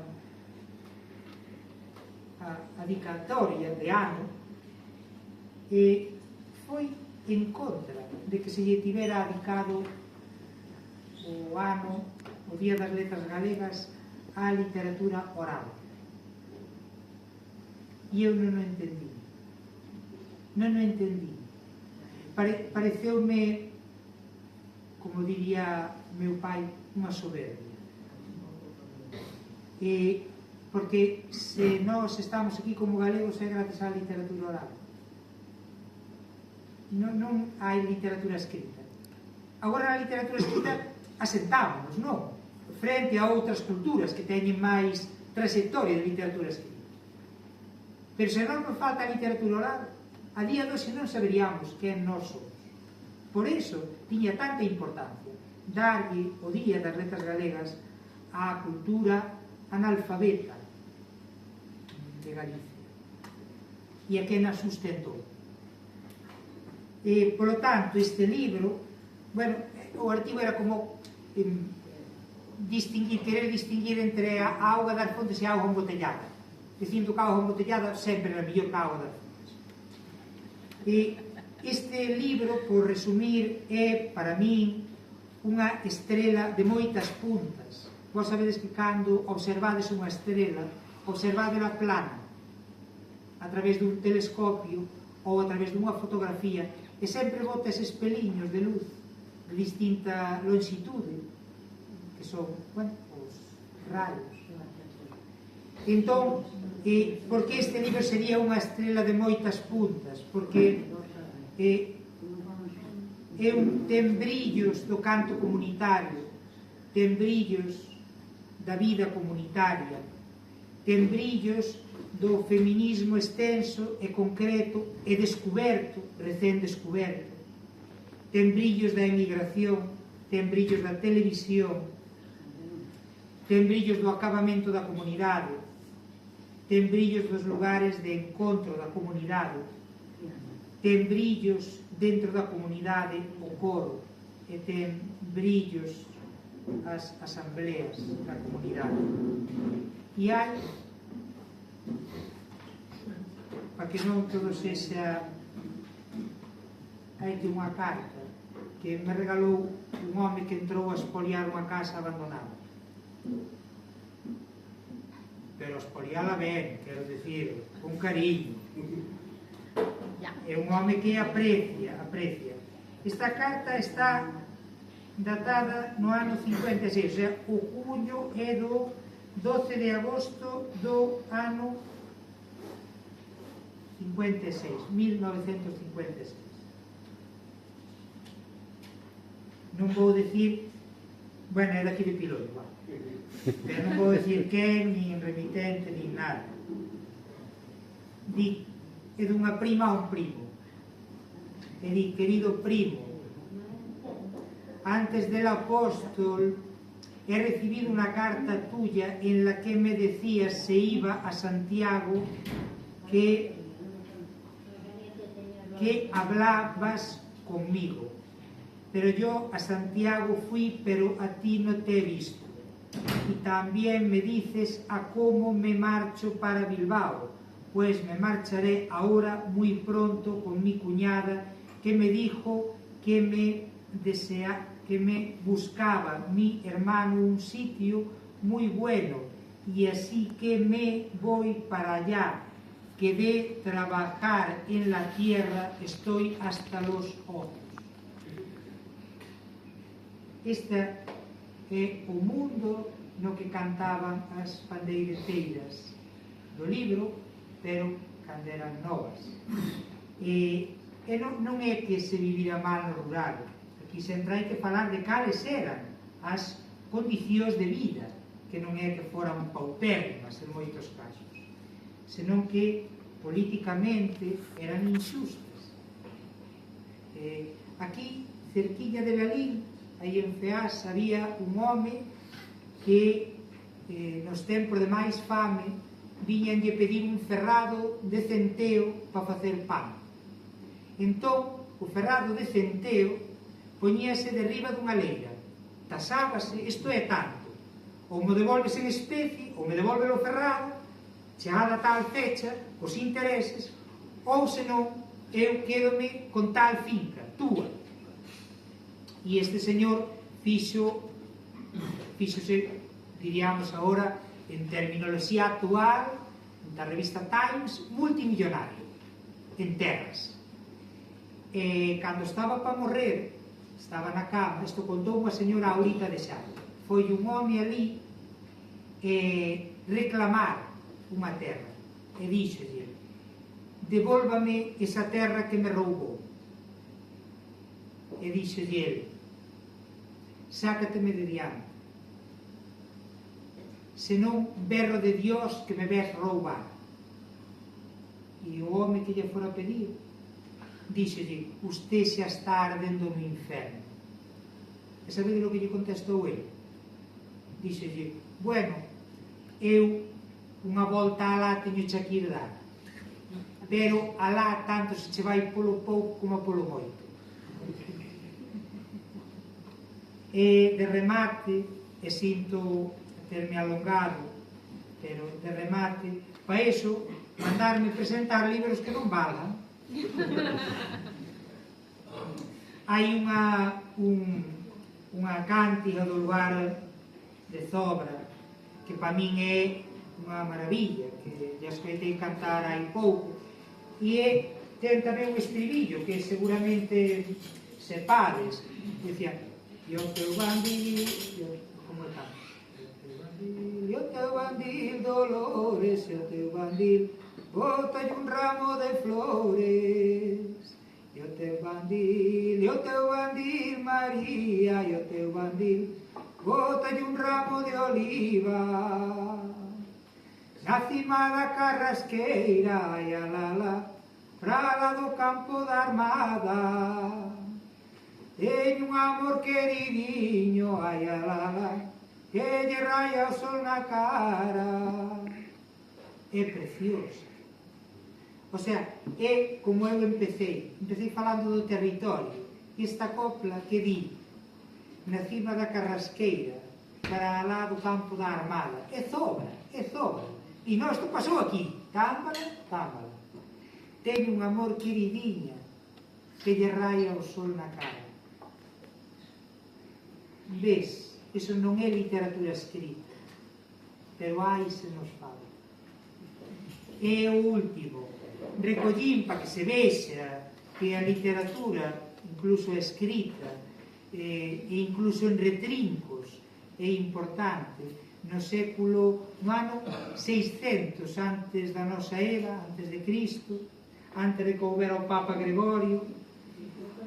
adicatoria de ano, e foi en contra de que se lle tivera adicado o ano, o Día das Letras Galegas, á literatura oral. E eu non o entendí. Non o entendí. Pareceume, como diría meu pai, unha soberbia. Porque se nós estamos aquí como galegos é gracias á literatura oral. Non hai literatura escrita. Agora na literatura escrita asentámonos, non? Frente a outras culturas que teñen máis trayectoria de literatura escrita. Pero se non nos falta a literatura oral, a día de hoxe non saberíamos quen nós somos. Por iso tiña tanta importancia darlle o Día das Letras Galegas á cultura analfabeta de Galicia e a quen a sustentou. Polo tanto, este libro, bueno, o artigo era como querer distinguir entre a auga das fontes e a auga embotellada, dicindo que a auga embotellada sempre era mellor que a auga das fontes. Este libro, por resumir, é para min unha estrela de moitas puntas. Vos sabedes que cando observades unha estrela, observadela plana a través dun telescopio ou a través dunha fotografía, e sempre bota eses peliños de luz de distinta longitude, que son, bueno, os rayos. Entón, por que este libro sería unha estrela de moitas puntas? Porque ten brillos do canto comunitario, ten brillos da vida comunitaria, ten brillos do feminismo extenso e concreto e descuberto, recén descuberto, ten brillos da emigración, ten brillos da televisión, ten brillos do acabamento da comunidade, ten brillos dos lugares de encontro da comunidade, ten brillos dentro da comunidade o coro, e ten brillos as asambleas da comunidade. E hai, para que non todo sexa, hai que unha carta que me regalou un home que entrou a espoliar unha casa abandonada, pero espoliala ben, quero dicir, con cariño. É un home que aprecia. Esta carta está datada no ano 56, o sea, o cunho é do 12 de agosto do ano 56, 1956. Non vou decir, bueno, é daqui de Piloto, pero non vou decir quen, nin remitente, nin nada. Di, é dunha prima a un primo. E di, querido primo, antes del apóstol he recibido una carta tuya en la que me decías se iba a Santiago que hablabas conmigo, pero yo a Santiago fui, pero a ti no te he visto. Y también me dices a cómo me marcho para Bilbao, pues me marcharé ahora muy pronto con mi cuñada, que me dijo que me buscaba mi hermano un sitio muy bueno, y así que me voy para allá, que de trabajar en la tierra estoy hasta los ojos. Este é o mundo no que cantaban as pandeireteiras do libro, pero cando eran novas. E non é que se vivira mal no rural. Aquí sempre hai que falar de cales eran as condicións de vida, que non é que foran paupérrimas en moitos casos, senón que políticamente eran injustas. Aquí, cerquiña de Lalín, aí en Feás, había un home que nos tempos de máis fame viñanlle pedir un ferrado de centeo para facer pan. Entón, o ferrado de centeo poñíase derriba dunha leira, tasábase, isto é tanto, ou me devolves en especie, ou me devolve o ferrado, chegada tal fecha, os intereses, ou senón, eu quedome con tal finca, túa. E este señor fíxose, diríamos agora, en terminoloxía actual, da revista Times, multimillonario, en terras. E cando estaba para morrer, estaba na cama, isto contou unha señora Aurita de Xavi, foi un home ali reclamar unha terra, e díxolle, devólvame esa terra que me roubou. E díxolle ele, sácateme de diante, senón berro de Dios que me ves roubar. E o home que lle fora pedir díxolle, usted xa está ardendo no inferno. E sabedes o que lle contestou ele? Díxolle, bueno, eu unha volta alá teño xa que ir dar, pero alá tanto se che vai polo pouco como polo moito. E de remate, e sinto terme alongado, pero de remate, para iso, mandarme presentar libros que non valgan. Hai unha cántiga do lugar de Zobra que para min é unha maravilla, que já escoitei cantar hai pouco, e ten tamén un estribillo que seguramente sepades, dicía, yo teu bandillo, como é tanto, yo o teu bandil, Dolores, e o teu bandil, bótalle un ramo de flores. E o teu bandil, María, e o teu bandil, bótalle un ramo de oliva. Na cima da carrasqueira, ai alala, prala do campo da Armada. Teño un amor queridinho, ai alala, que lle raya o sol na cara. É preciosa. O sea, é como eu empecé falando do territorio. Esta copla que di na cima da carrasqueira para alá do campo da Armada é sobra, é sobra. E non, isto pasou aquí, támbala, támbala. Teño un amor queridinha que lle raya o sol na cara. Ves, iso non é literatura escrita, pero aí se nos fala. E o último, recollín para que se vexa que a literatura, incluso escrita, e incluso en retrincos, é importante. No século, no ano 600 antes da nosa era, antes de Cristo, antes de que houbera o Papa Gregorio,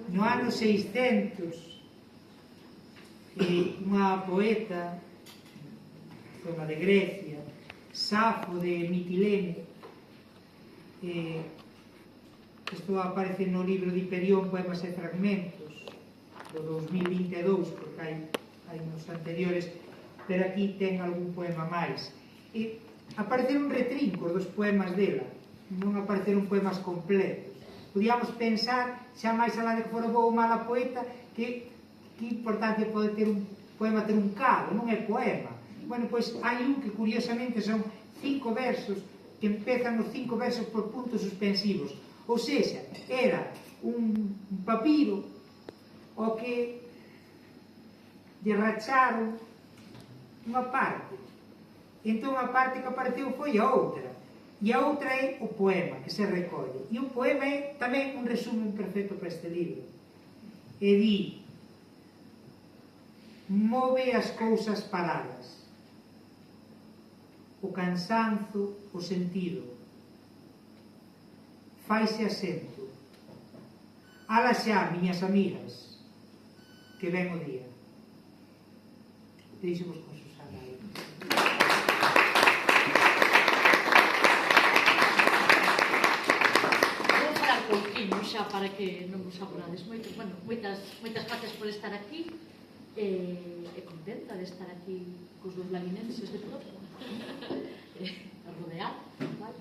no ano 600, unha poeta, zona de Grecia, Safo de Mitilene, isto aparece no libro de Hiperión, Poemas e Fragmentos, do 2022, porque hai nos anteriores, pero aquí ten algún poema máis. E apareceron retrincos dos poemas dela, non apareceron poemas completos. Podíamos pensar, xa máis alá de que fora boa ou mala poeta, que importancia pode ter un poema ter un cabo, non é poema. Bueno, pois hai un que curiosamente son 5 versos, que empezan os 5 versos por puntos suspensivos. Ou seja, era un papiro o que lle racharon unha parte. Entón a parte que apareceu foi a outra. E a outra é o poema que se recolle. E o poema é tamén un resumen perfecto para este libro. E di: move as cousas paradas, o cansanzo, o sentido, faise asento. Ala xa, miñas amigas, que ven o día. Deixemos con Susana aí. Vou falar pouquinho xa para que non vos aburades moito. Bueno, moitas gracias por estar aquí. E contenta de estar aquí cos dos lalinenses de todo. A rodear, vale?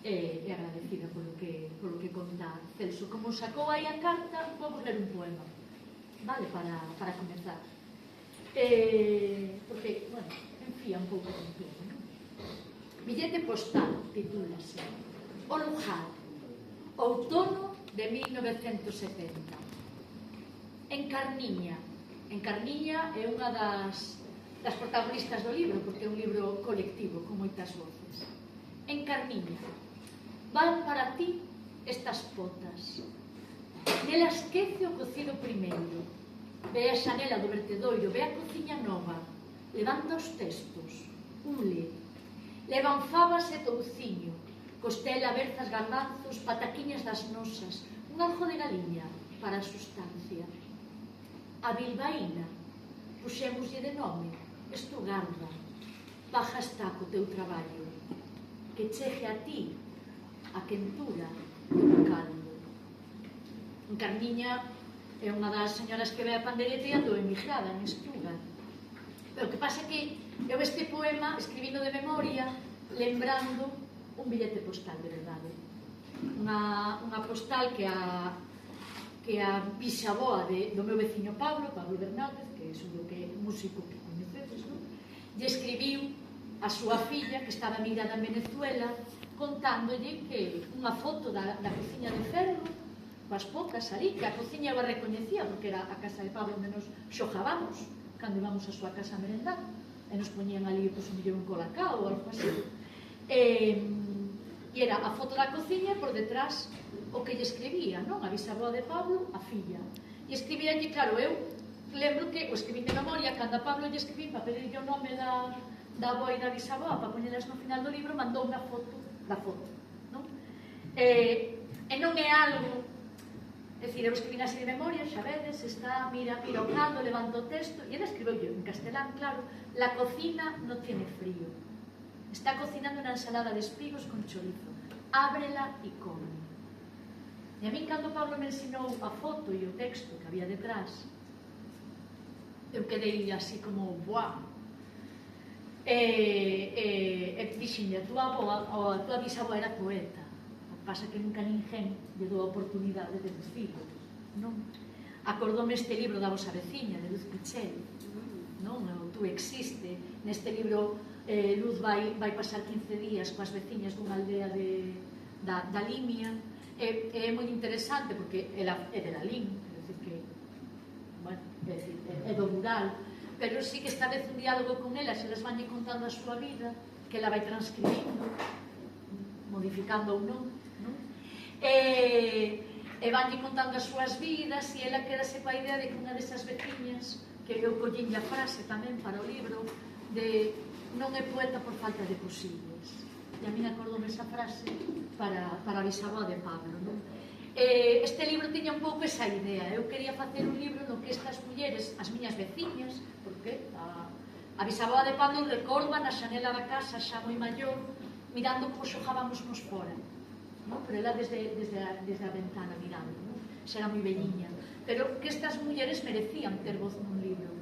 E agradecida polo que conta Celso. Como sacou aí a carta, vamos ler un poema, vale, para comenzar. Porque, bueno, enfía un pouco de tempo, non? Billete postal, titúlase O lugar, outono de 1970. En Carniña. En Carniña é unha das protagonistas do libro, porque é un libro colectivo, con moitas voces. En Carniña. Van para ti estas potas. Nela esquece o cocido primeiro. Ve a xanela do vertedoiro, ve a cociña nova. Levanta os testos. Un le. Levan fabas e touciño. Costela, berzas, garbanzos, pataquiñas das nosas. Un aljo de galiña para a sustancia. A bilbaína, puxémoslle de nome, Estugarda. Baja está co teu traballo, que chegue a ti a quentura do caldo. En Carniña é unha das señoras que ve a pandereta e andou emigrada en Estugar. Pero o que pasa é que eu este poema escribindo de memoria, lembrando un billete postal de verdade. Unha postal que a bisavoa do meu veciño Pablo Bernáldez, que é un músico que coñecedes, non? E escribiu a súa filla, que estaba emigrada en Venezuela, contándolle que unha foto da cociña de ferro, coas pocas ali, que a cociña eu a recoñecía, porque era a casa de Pablo onde nos xojábamos, cando íbamos a súa casa a merendar, e nos poñían ali, pois, un colacao ou algo así. E era a foto da cociña por detrás o que lle escribía, non? A bisavoa de Pablo, a filla. E escribíalle, claro, eu lembro que o escribín de memoria, cando a Pablo lle escribín para pedirlle o nome da da avó e da bisavó para poñelas no final do libro, mandou unha foto da foto, non? E non é algo, é dicir, eu escribí así de memoria, xa vedes, está, mira o caldo, levanta o texto, e ele escribeu yo en castelán, claro, la cocina no tiene frío, está cocinando una ensalada de espigos con chorizo, ábrela e come. E a mí, cando Pablo me ensinou a foto e o texto que había detrás, eu quedei así como, buah. E dixenlle, a tua avó, ou a tua bisavó era poeta, o que pasa que nunca ninguén lle dou a oportunidade de decirlo, non? Acordoume este libro da vosa veciña, de Luz Pichel, non? O Tú existe. Neste libro, Luz vai pasar 15 días coas veciñas dunha aldea da Limia. É moi interesante porque ela é de la Lim, é do rural, pero sí que esta vez un diálogo con elas, elas van contando a súa vida, que ela vai transcribindo, modificando ou non, e van contando as súas vidas, e ela quedase coa idea de que unha desas veciñas, que eu collín a frase tamén para o libro, de non é poeta por falta de posibles. E a mí acordoume esa frase para a bisavó de Pablo, non? Este libro tiña un pouco esa idea. Eu quería facer un libro no que estas mulleres, as miñas veciñas, porque a bisavó de Pablo recorda na xanela da casa xa moi maior, mirando como xogábamos nos fora, pero ela desde a ventana mirando, xa era moi velliña, pero que estas mulleres merecían ter voz nun libro,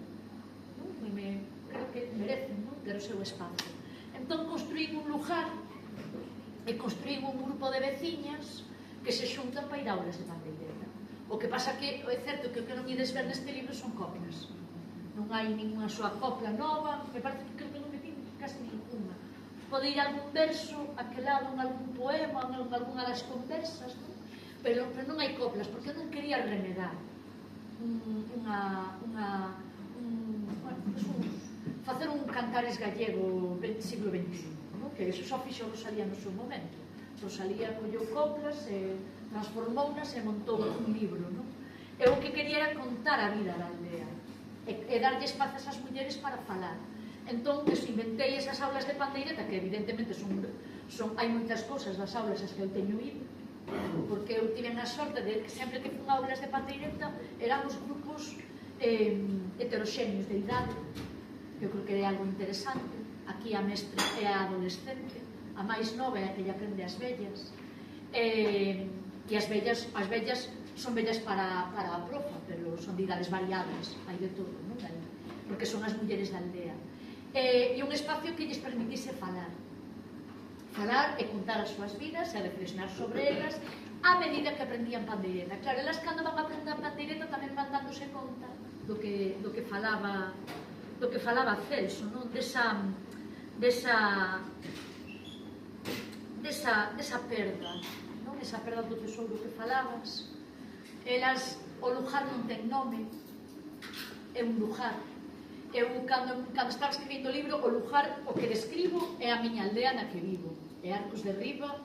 creo que merecen ter o seu espacio. Entón construín un lugar e construín un grupo de veciñas que se xuntan para ir a aulas de pandeireta. O que pasa que é certo que o que non ides ver neste libro son coplas. Non hai ninguna súa copla nova, me parece que creo que non me piden casi ninguna. Pode ir algún verso, aquel lado, en algún poema, en algunha das conversas, pero non hai coplas, porque eu non quería remedar facer un cantares gallego siglo XXI, que eso só fixo Rosalía no seu momento. Rosalía colleu coplas, transformounas e montou un libro. Eu o que quería era contar a vida da aldea e darlle espazos ás mulleres para falar. Entón, inventei esas aulas de pandeireta, que evidentemente hai moitas cousas das aulas as que eu teño ido, porque eu tive a sorte de que sempre que fun aulas de pandeireta éramos grupos heteroxéneos de idade, que eu creo que é algo interesante. Aquí a mestra é a adolescente, a máis nova é a que lle aprende as vellas, e as vellas son vellas para a profa, pero son de idades variadas, hai de todo, non? Porque son as mulleres da aldea. E un espacio que lles permitise falar e contar as súas vidas e reflexionar sobre elas a medida que aprendían pandeireta. Claro, elas cando van a aprender pandeireta tamén van dándose conta do que falaba Celso, non? Desa perda, non? Esa perda do tesouro que falabas. Elas, o lugar non ten nome, é un lugar. Eu, cando estaba escribindo o libro, o lugar, o que describo é a miña aldea na que vivo, é Arcos de Riba,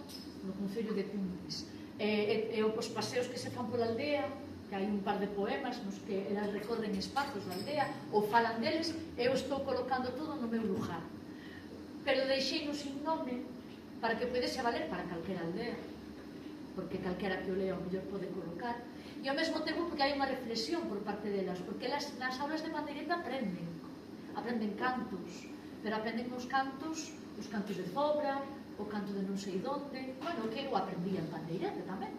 no concello de Cumbres, e os paseos que se fan pola aldea, que hai un par de poemas nos que elas recorren espazos da aldea ou falan deles, eu estou colocando todo no meu lugar, pero deixei-no sin nome para que pudese valer para calquera aldea, porque calquera que o lea o mellor pode colocar, e ao mesmo tempo porque hai unha reflexión por parte delas, porque elas nas aulas de pandeireta aprenden cantos, pero aprenden os cantos de Zobra, o canto de non sei donde, bueno, que eu aprendía en pandeireta tamén,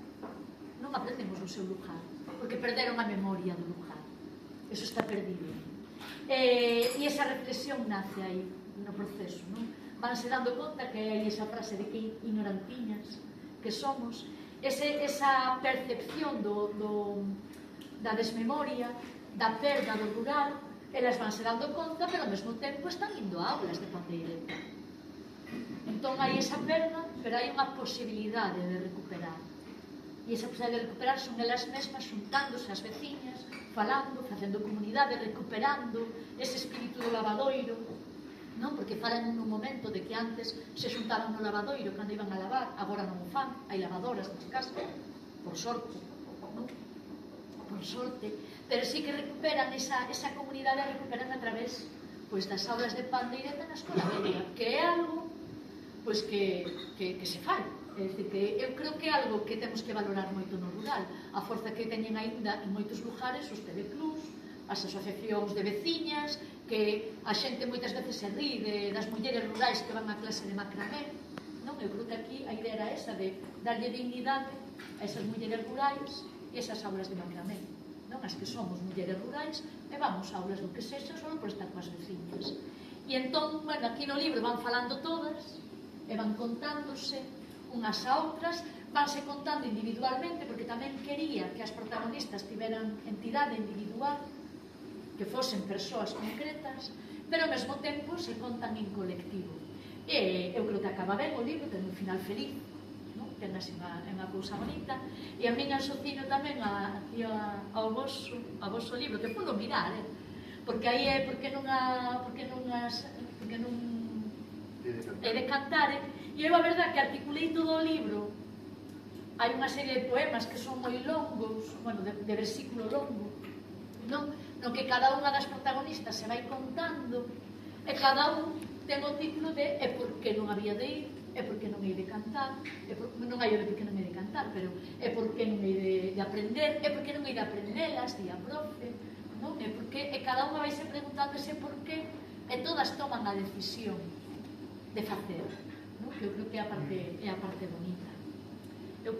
non aprendemos no seu lugar, porque perderon a memoria do lugar, eso está perdido, e esa reflexión nace aí no proceso, non? Vanse dando conta que hai esa frase de que ignorantiñas que somos, esa percepción da desmemoria, da perda do rural, elas vanse dando conta, pero ao mesmo tempo están indo a aulas de pandeireta. Entón hai esa perda, pero hai unha posibilidade de recuperar. E esa posibilidade de recuperar son elas mesmas xuntándose as veciñas, falando, facendo comunidade, recuperando ese espírito do lavadoiro, non? Porque falan nun momento de que antes se xuntaban no lavadoiro cando iban a lavar, agora non o fan, hai lavadoras nas casas, por sorte, non? Por sorte, pero sí que recuperan esa comunidade, recuperan a través das aulas de pandeireta na escola media, que é algo que se fai. É dicir, que eu creo que é algo que temos que valorar moito no rural, a forza que teñen aínda en moitos lugares os TV Plus, as asociacións de veciñas, que a xente moitas veces se rí das mulleres rurais que van a clase de macramé. Non? Eu creo que aquí a idea era esa, de darlle dignidade a esas mulleres rurais e esas aulas de macramé. Non? As que somos mulleres rurais e vamos a aulas do que sexa só por estar coas veciñas. E entón, bueno, aquí no libro van falando todas e van contándose unhas a outras, vanse contando individualmente, porque tamén quería que as protagonistas tiveran entidade individual, que fosen persoas concretas, pero ao mesmo tempo se contan en colectivo. E eu creo que acaba ben o libro, ten un final feliz, non? Ten así unha cousa bonita, e a min asocino tamén ao vosso libro, que pulo mirar, porque aí é porque non é de cantar, e eu a verdade que articulei todo o libro. Hai unha serie de poemas que son moi longos, bueno, de versículo longo, non? No que cada unha das protagonistas se vai contando, e cada un ten o título de "E por que non había de ir", "E por que non hei de cantar", non hai o de por que non hei de cantar, pero "E por que non hei de aprender", "E por que non hei de aprendelas", di a profe, non? E cada unha vai se preguntando ese por qué, e todas toman a decisión de facer, non? Que eu creo que é a parte bonita. Eu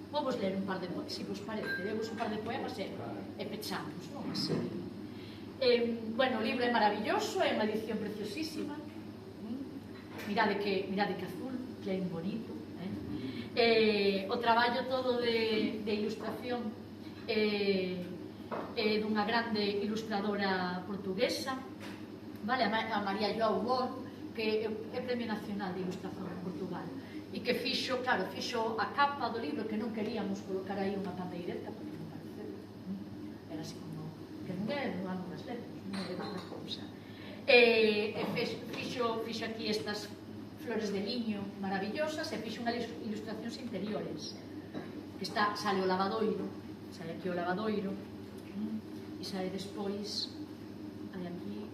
vou vos ler un par de poemas, se vos parece, levos un par de poemas e pechamos, non? Así. Bueno, o libro é maravilloso, é unha edición preciosísima. Mirade que azul, que é bonito. O traballo todo de ilustración é dunha grande ilustradora portuguesa, vale? A María Joao Bor, que é Premio Nacional de Ilustración en Portugal, e que fixo a capa do libro, que non queríamos colocar aí unha pandeireta, porque non parece, era así como, que non é no ano das letras, non é outra cousa. Fixo aquí estas flores de liño maravillosas, e fixo unhas ilustracións interiores, que sale o lavadoiro, sale aquí o lavadoiro, e sale despois, hai aquí,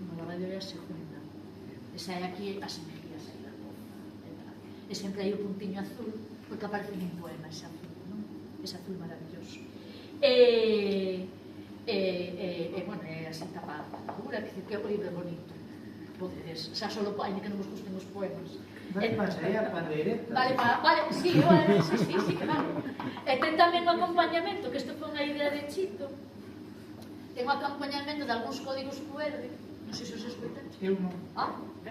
o lavadoiro é a segunda, e sai aquí as energías aí da poza, e sempre hai o puntiño azul, porque aparece un poema ese azul, non? Ese azul maravilloso. Bueno, é así tapa dura, que o libro é bonito, podedes, xa solo hai que non vos gusten os poemas. Vale, pasa aí a pandeireta. Vale, sí, que vale. E ten tamén o acompañamento, que isto foi unha idea de Chito, ten o acompañamento de algúns códigos QR, non sei se os escoitan. Eu non.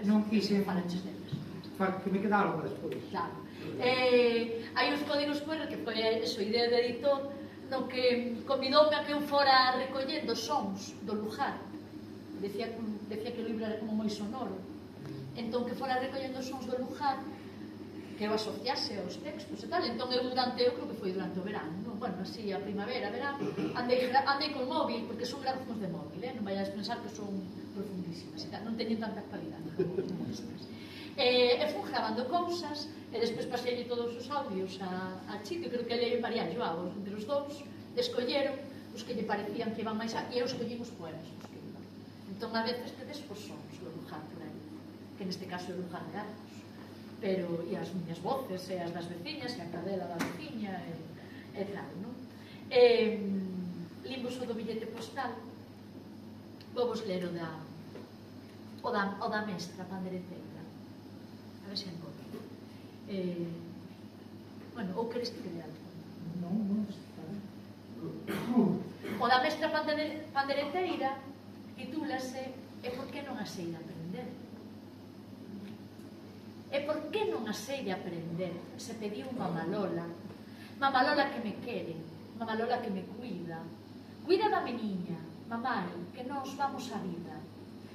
Non quise. Falaches deles. Que me quedaron despois. Claro. Hai os códigos QR, que foi a idea de editor, no que convidoume a que eu fora recollendo sons do lugar. Decía que o libro era como moi sonoro. Entón, que fora recollendo sons do lugar, que eu asociase aos textos e tal. Entón, eu creo que foi durante o verano, non? Bueno, así, a primavera, verano, andei con móvil, porque son gráficos de móvil, non vayas pensar que son profundísimas e tal, non teñen tanta actualidade como estas. E fui grabando cousas, e despois pasei todos os audios a Chito, creo que ele e María Joao, entre os dous, escolleron os que lle parecían que iban máis e eu escollín os poemas, os que iban. Entón, a veces tedes os sons do lugar por aí, que neste caso é o lugar de Arcos, pero e as miñas voces, e as das veciñas, e a cadela da veciña, e tal, non? Limos o do billete postal, vou vos ler o da mestra pandereteira, a ver se encontro. Bueno, ou queres que te algo? Non, está ben. O da mestra pandereteira titúlase "E por que non a sei de aprender?". E por que non a sei de aprender? Se pediu Mamalola que me quere, Mamalola que me cuida da meniña, mamai, que nos vamos a vida.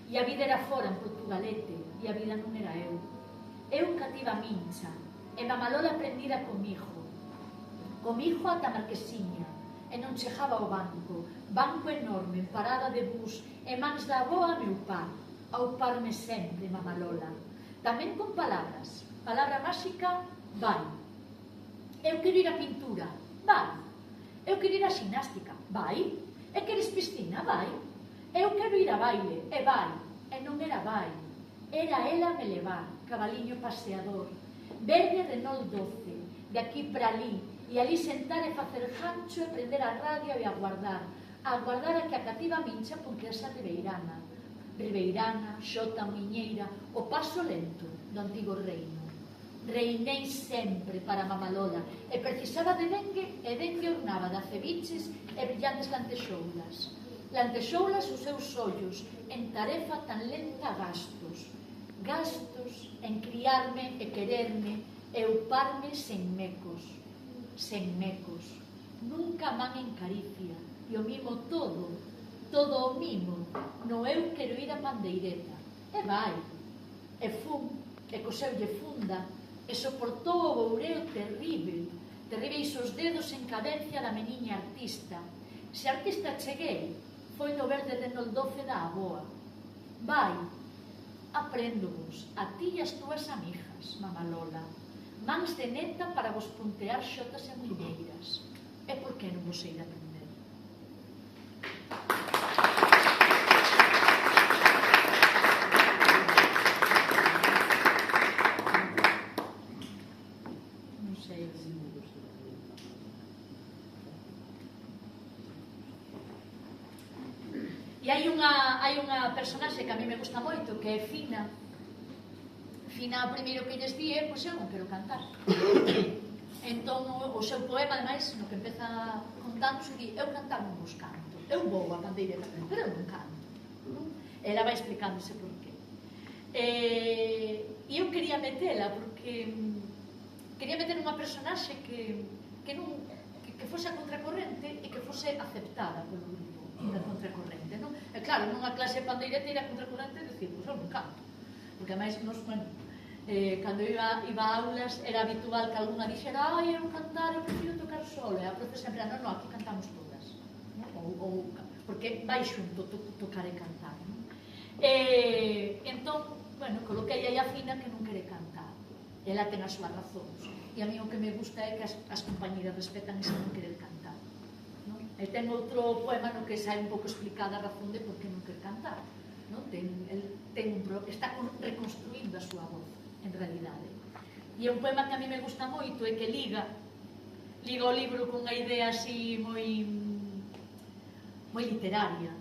E a vida era fora en Portugalete, e a vida non era eu. Eu cativa mincha, e Mamalola aprendira comigo ata a Marquesiña, e non chegaba ao banco enorme, en parada de bus, e mans da avoa meu pa, ao parme sempre, Mamalola. Tamén con palabras, palabra máxica, vai. Eu quero ir a pintura, vai. Eu quero ir a ximnástica, vai. E queres piscina? Vai. Eu quero ir a baile. E vai. E non era baile. Era ela me levar, cabaliño paseador, verde Renault 12, de aquí para ali, e ali sentar e facer gancho e prender a radio e aguardar a que a cativa mincha punquease a Ribeirana. Ribeirana, Xota, Miñeira, o paso lento do antigo reino. Reinei sempre para Mamalola e precisaba de dengue e dengue ornaba de ceviches e brillantes lantexoulas. Lantexoulas os seus ollos, en tarefa tan lenta gastos. Gastos en criarme e quererme e uparme sen mecos. Sen mecos. Nunca man en caricia. E o mimo todo o mimo. No eu quero ir a pandeireta. E vai. E fun. E coseulle funda. E soportou o boureo terrible. Terribeis os dedos en cadencia da meniña artista. Se artista cheguei, foi no verde Renault 12 da aboa. Vai. Aprendo-vos, a ti e as túas amigas, Mamalola, mans de neta para vos puntear xotas e muñeiras. E por que non vos ir a aprender? Non sei. E hai unha personaxe que a mí me gusta moito, que é Fina. Fina, o primeiro que lles di é, pois eu non quero cantar. Entón, o seu poema, ademais, no que empeza contando, di, eu cantar non vos canto. Eu vou a pandeireta, pero eu non canto. Ela vai explicándose por qué. E eu quería metela, porque quería meter unha personaxe que fose a contracorrente e que fose aceptada polo grupo da contracorrente, non? E claro, nunha clase de pandeireta ir a contracorrente e dicir, pois eu non canto. Porque ademais, cando iba a aulas, era habitual que alguna dixera, ai, eu cantar, eu prefiro tocar solo. E a profe sempre, non, aquí cantamos todas. Porque vai xunto tocar e cantar. Entón, coloquei aí a Fina que non quere cantar. Ela ten as súas razóns. E a mí o que me gusta é que as compañeras respetan ese non querer cantar. E ten outro poema no que sai un pouco explicada a razón de por que non quer cantar. Está reconstruindo a súa voz, en realidade. E é un poema que a mí me gusta moito e que liga o libro con unha idea así moi literaria,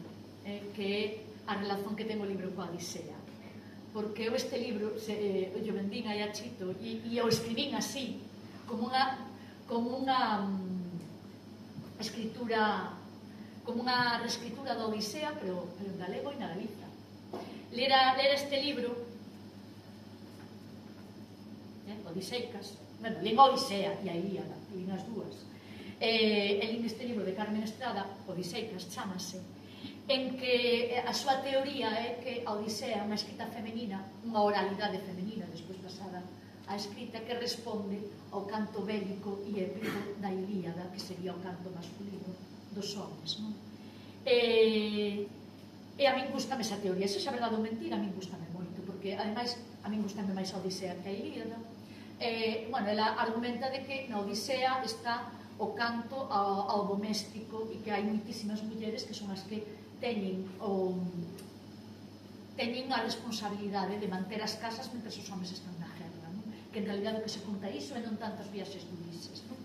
que é a relación que ten o libro coa Odisea. Porque eu este libro, yo vendín aí a Chito, e o escribín así, como unha escritura, como unha reescritura da Odisea, pero en galego e na Galiza. Ler este libro, Odiseicas, lín Odisea e a Ilíada, lín as dúas. Lín este libro de Carmen Estrada, Odiseicas, chámase, en que a súa teoría é que a Odisea é unha escrita femenina, unha oralidade femenina, despois pasada a escrita que responde ao canto bélico e épico da Ilíada, que sería o canto masculino dos homens, non? E a min gustame esa teoría, se xa verdade ou mentira, a min gustame moito, porque, ademais, a min gustame máis a Odisea que a Ilíada. Ela argumenta de que na Odisea está o canto ao doméstico e que hai moitísimas mulleres que son as que teñen a responsabilidade de manter as casas mentre os homens están na guerra, non? Que en realidad o que se conta iso e non tantas viaxes de Ulises, non?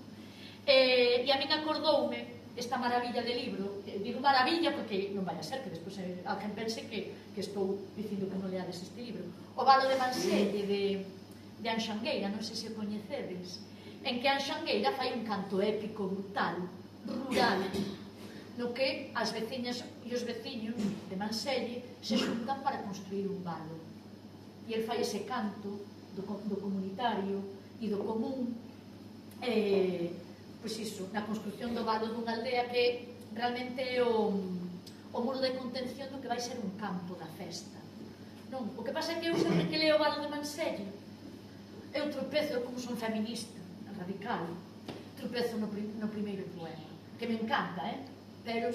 E a min acordoume esta maravilla de libro, digo maravilla porque non vai a ser que despois alguén pense que estou dicindo que non leades este libro, O valo de Manselle de Anxangueira, non sei se o coñecedes, en que Anxangueira fai un canto épico, brutal, rural, no que as veciñas e os veciños de Manselle se xuntan para construir un valo. E el fai ese canto do comunitario e do común, pois iso, na construcción do valo dunha aldea que realmente é o muro de contención do que vai ser un campo da festa. Non? O que pasa é que eu sempre que leo o valo de Manselle, eu tropezo, como son feminista, radical, tropezo no primeiro poema, que me encanta, pero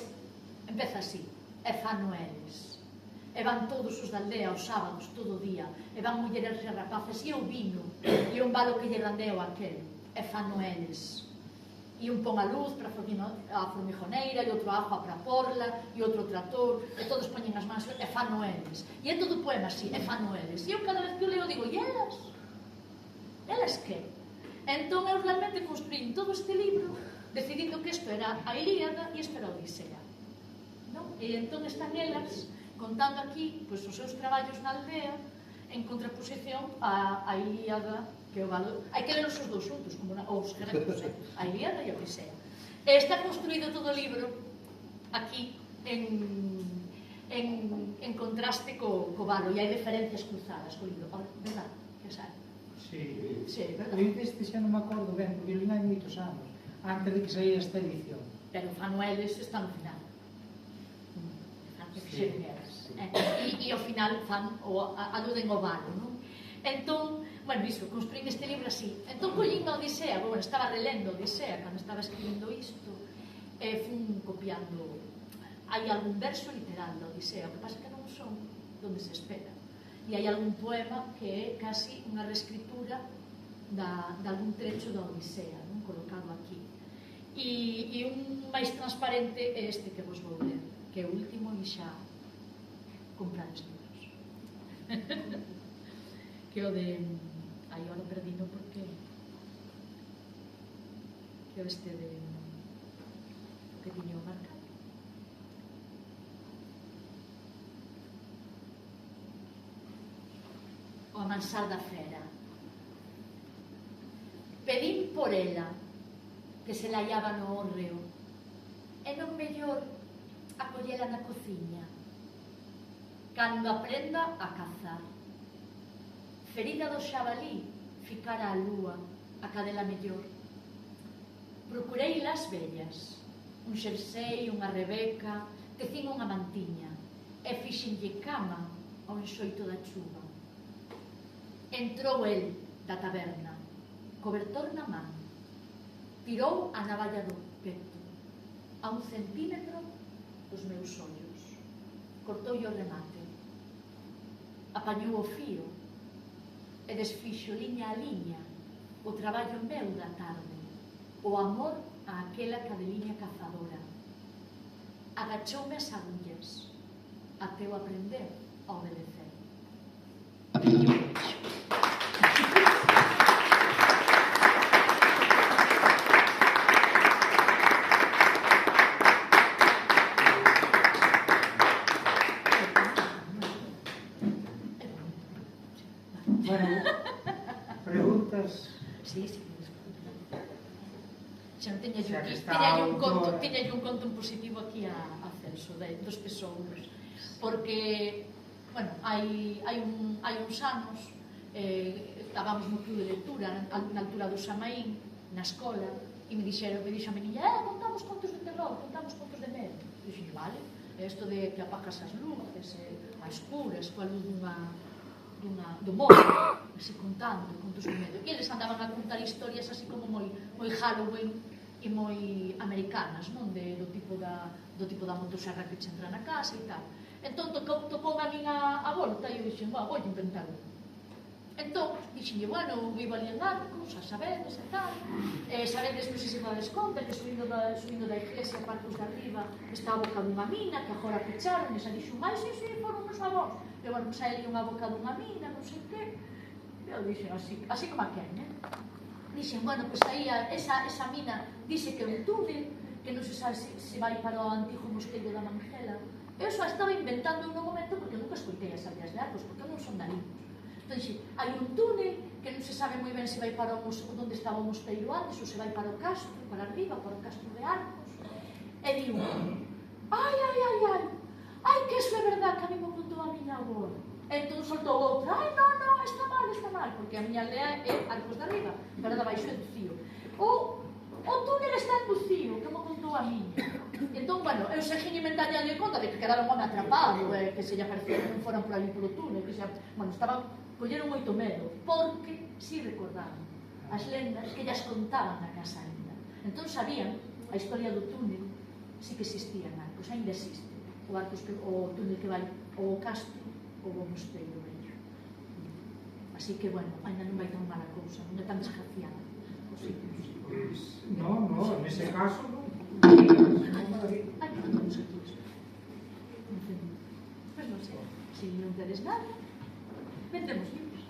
empeza así, e fan noeles, e van todos os da aldea aos sábados, todo o día, e van mulleres e rapaces, e o vino, e un valo que lle randeo aquel, e fan noeles. e un pon a luz para a formijoneira, e outro agua para porla, e outro trator, e todos poñen as mans e fano eles. E é todo o poema así, e fano eles. E eu cada vez que o leo digo, e elas? Elas que? Entón eu realmente construí todo este libro decidindo que isto era a Ilíada e isto era a Odisea. E entón están elas contando aquí os seus traballos na aldea en contraposición a Ilíada, que é o valor. Hai que ler os dous xuntos, como os gerecos, a Ilíada e a Odisea. Está construído todo o libro aquí en contraste co valo, e hai referencias cruzadas co libro. Verdad? Que sabe? Sí, verdad. Eu deste xa non me acordo ben, porque eu li hai moitos anos, antes de que saía esta edición. Pero Fanueles está no final. E ao final aluden ao valo, non? Entón, bueno, iso, construín este libro así. Entón, collín a Odisea, bueno, estaba relendo a Odisea cando estaba escribindo isto, e fun copiando. Hai algún verso literal da Odisea, o que pasa que non son donde se espera. E hai algún poema que é casi unha reescritura de algún trecho da Odisea, non? Colocado aquí. E un máis transparente é este que vos vou ler, que é o último e xa comprar os libros. Que é o de... Ai, ahora perdino porque... Que é este de... que tiño marcado. O amansar da fera. Pedín por ela que se la hallaba no hórreo e non mellor acollela na cociña cando aprenda a cazar. Ferida do xabalí ficara a lúa a cadela mellor. Procurei las vellas, un xersei, unha rebeca, tecín unha mantiña e fixenlle cama ao enxoito da chuva. Entrou el da taberna, cobertor na man, tirou a navalla do peto a 1 centímetro dos meus ollos, cortou o remate, apañou o fío e desfixo liña a liña o traballo meu da tarde, o amor a aquela cadeliña cazadora. Agachoume as agullas até o aprender a obedecer. Tiñalle un conto positivo aquí a Celso dos tesouros, porque, bueno, hai uns anos estábamos no club de lectura na altura do Samaín, na escola, e me dixo a meniña, contamos contos de terror, contamos contos de medo. E dixo, vale, isto de que apagas as luces a escuras, coa luz do morro, así contando contos de medo. E eles andaban a contar historias así como moi Halloween e moi americanas, non? Do tipo da motosserra que che entra na casa e tal. Entón tocou a min a volta e eu dixen, vou inventar un. Entón, dixenlle, bueno, vivo ali en Arcos, a sabedes e tal. Sabedes, non sei se dades conta, que subindo da iglesia a Parcos de Arriba está a boca dunha mina, que agora pecharon, e xa dixo, máis, sí, foron os avós. E, bueno, xa ali unha boca dunha mina, non sei que. Eu dixen, así como a quen, Dixen, bueno, pois aí esa mina dixe que é un túnel, que non se sabe se vai para o antigo mosteiro da Mangela. Eu só estaba inventando un momento porque nunca escoitei as aldeas de Arcos, porque non son dali. Entón dixe, hai un túnel que non se sabe moi ben se vai para onde estaba o mosteiro antes ou se vai para o castro, para arriba, para o castro de Arcos. E digo, ai, que iso é verdad que a mí me contou a miña avó. Entón soltou outra, ai, non, está mal, porque a miña aldea é Arcos de Arriba, pero da baixo é Ducío. O túnel está en Ducío, que me contou a miña. Entón, bueno, eu seguín inventando de conta de que quedaron home atrapado, que se lle aparecieron, non foran por ali polo túnel, que xa, bueno, colleron moito medo, porque si recordaban as lendas que llas contaban na casa ainda. Entón sabían a historia do túnel, si que existía en Arcos, ainda existe. O túnel que vai ao castro ou ao mosteiro vello. Así que, bueno, ainda non vai tan mala cousa, non é tan desgraciada. Pues, no, en ese caso no. Madrid. Hai que tenemos aquí eso. Pues non sei, se non tedes nada, vendemos libros.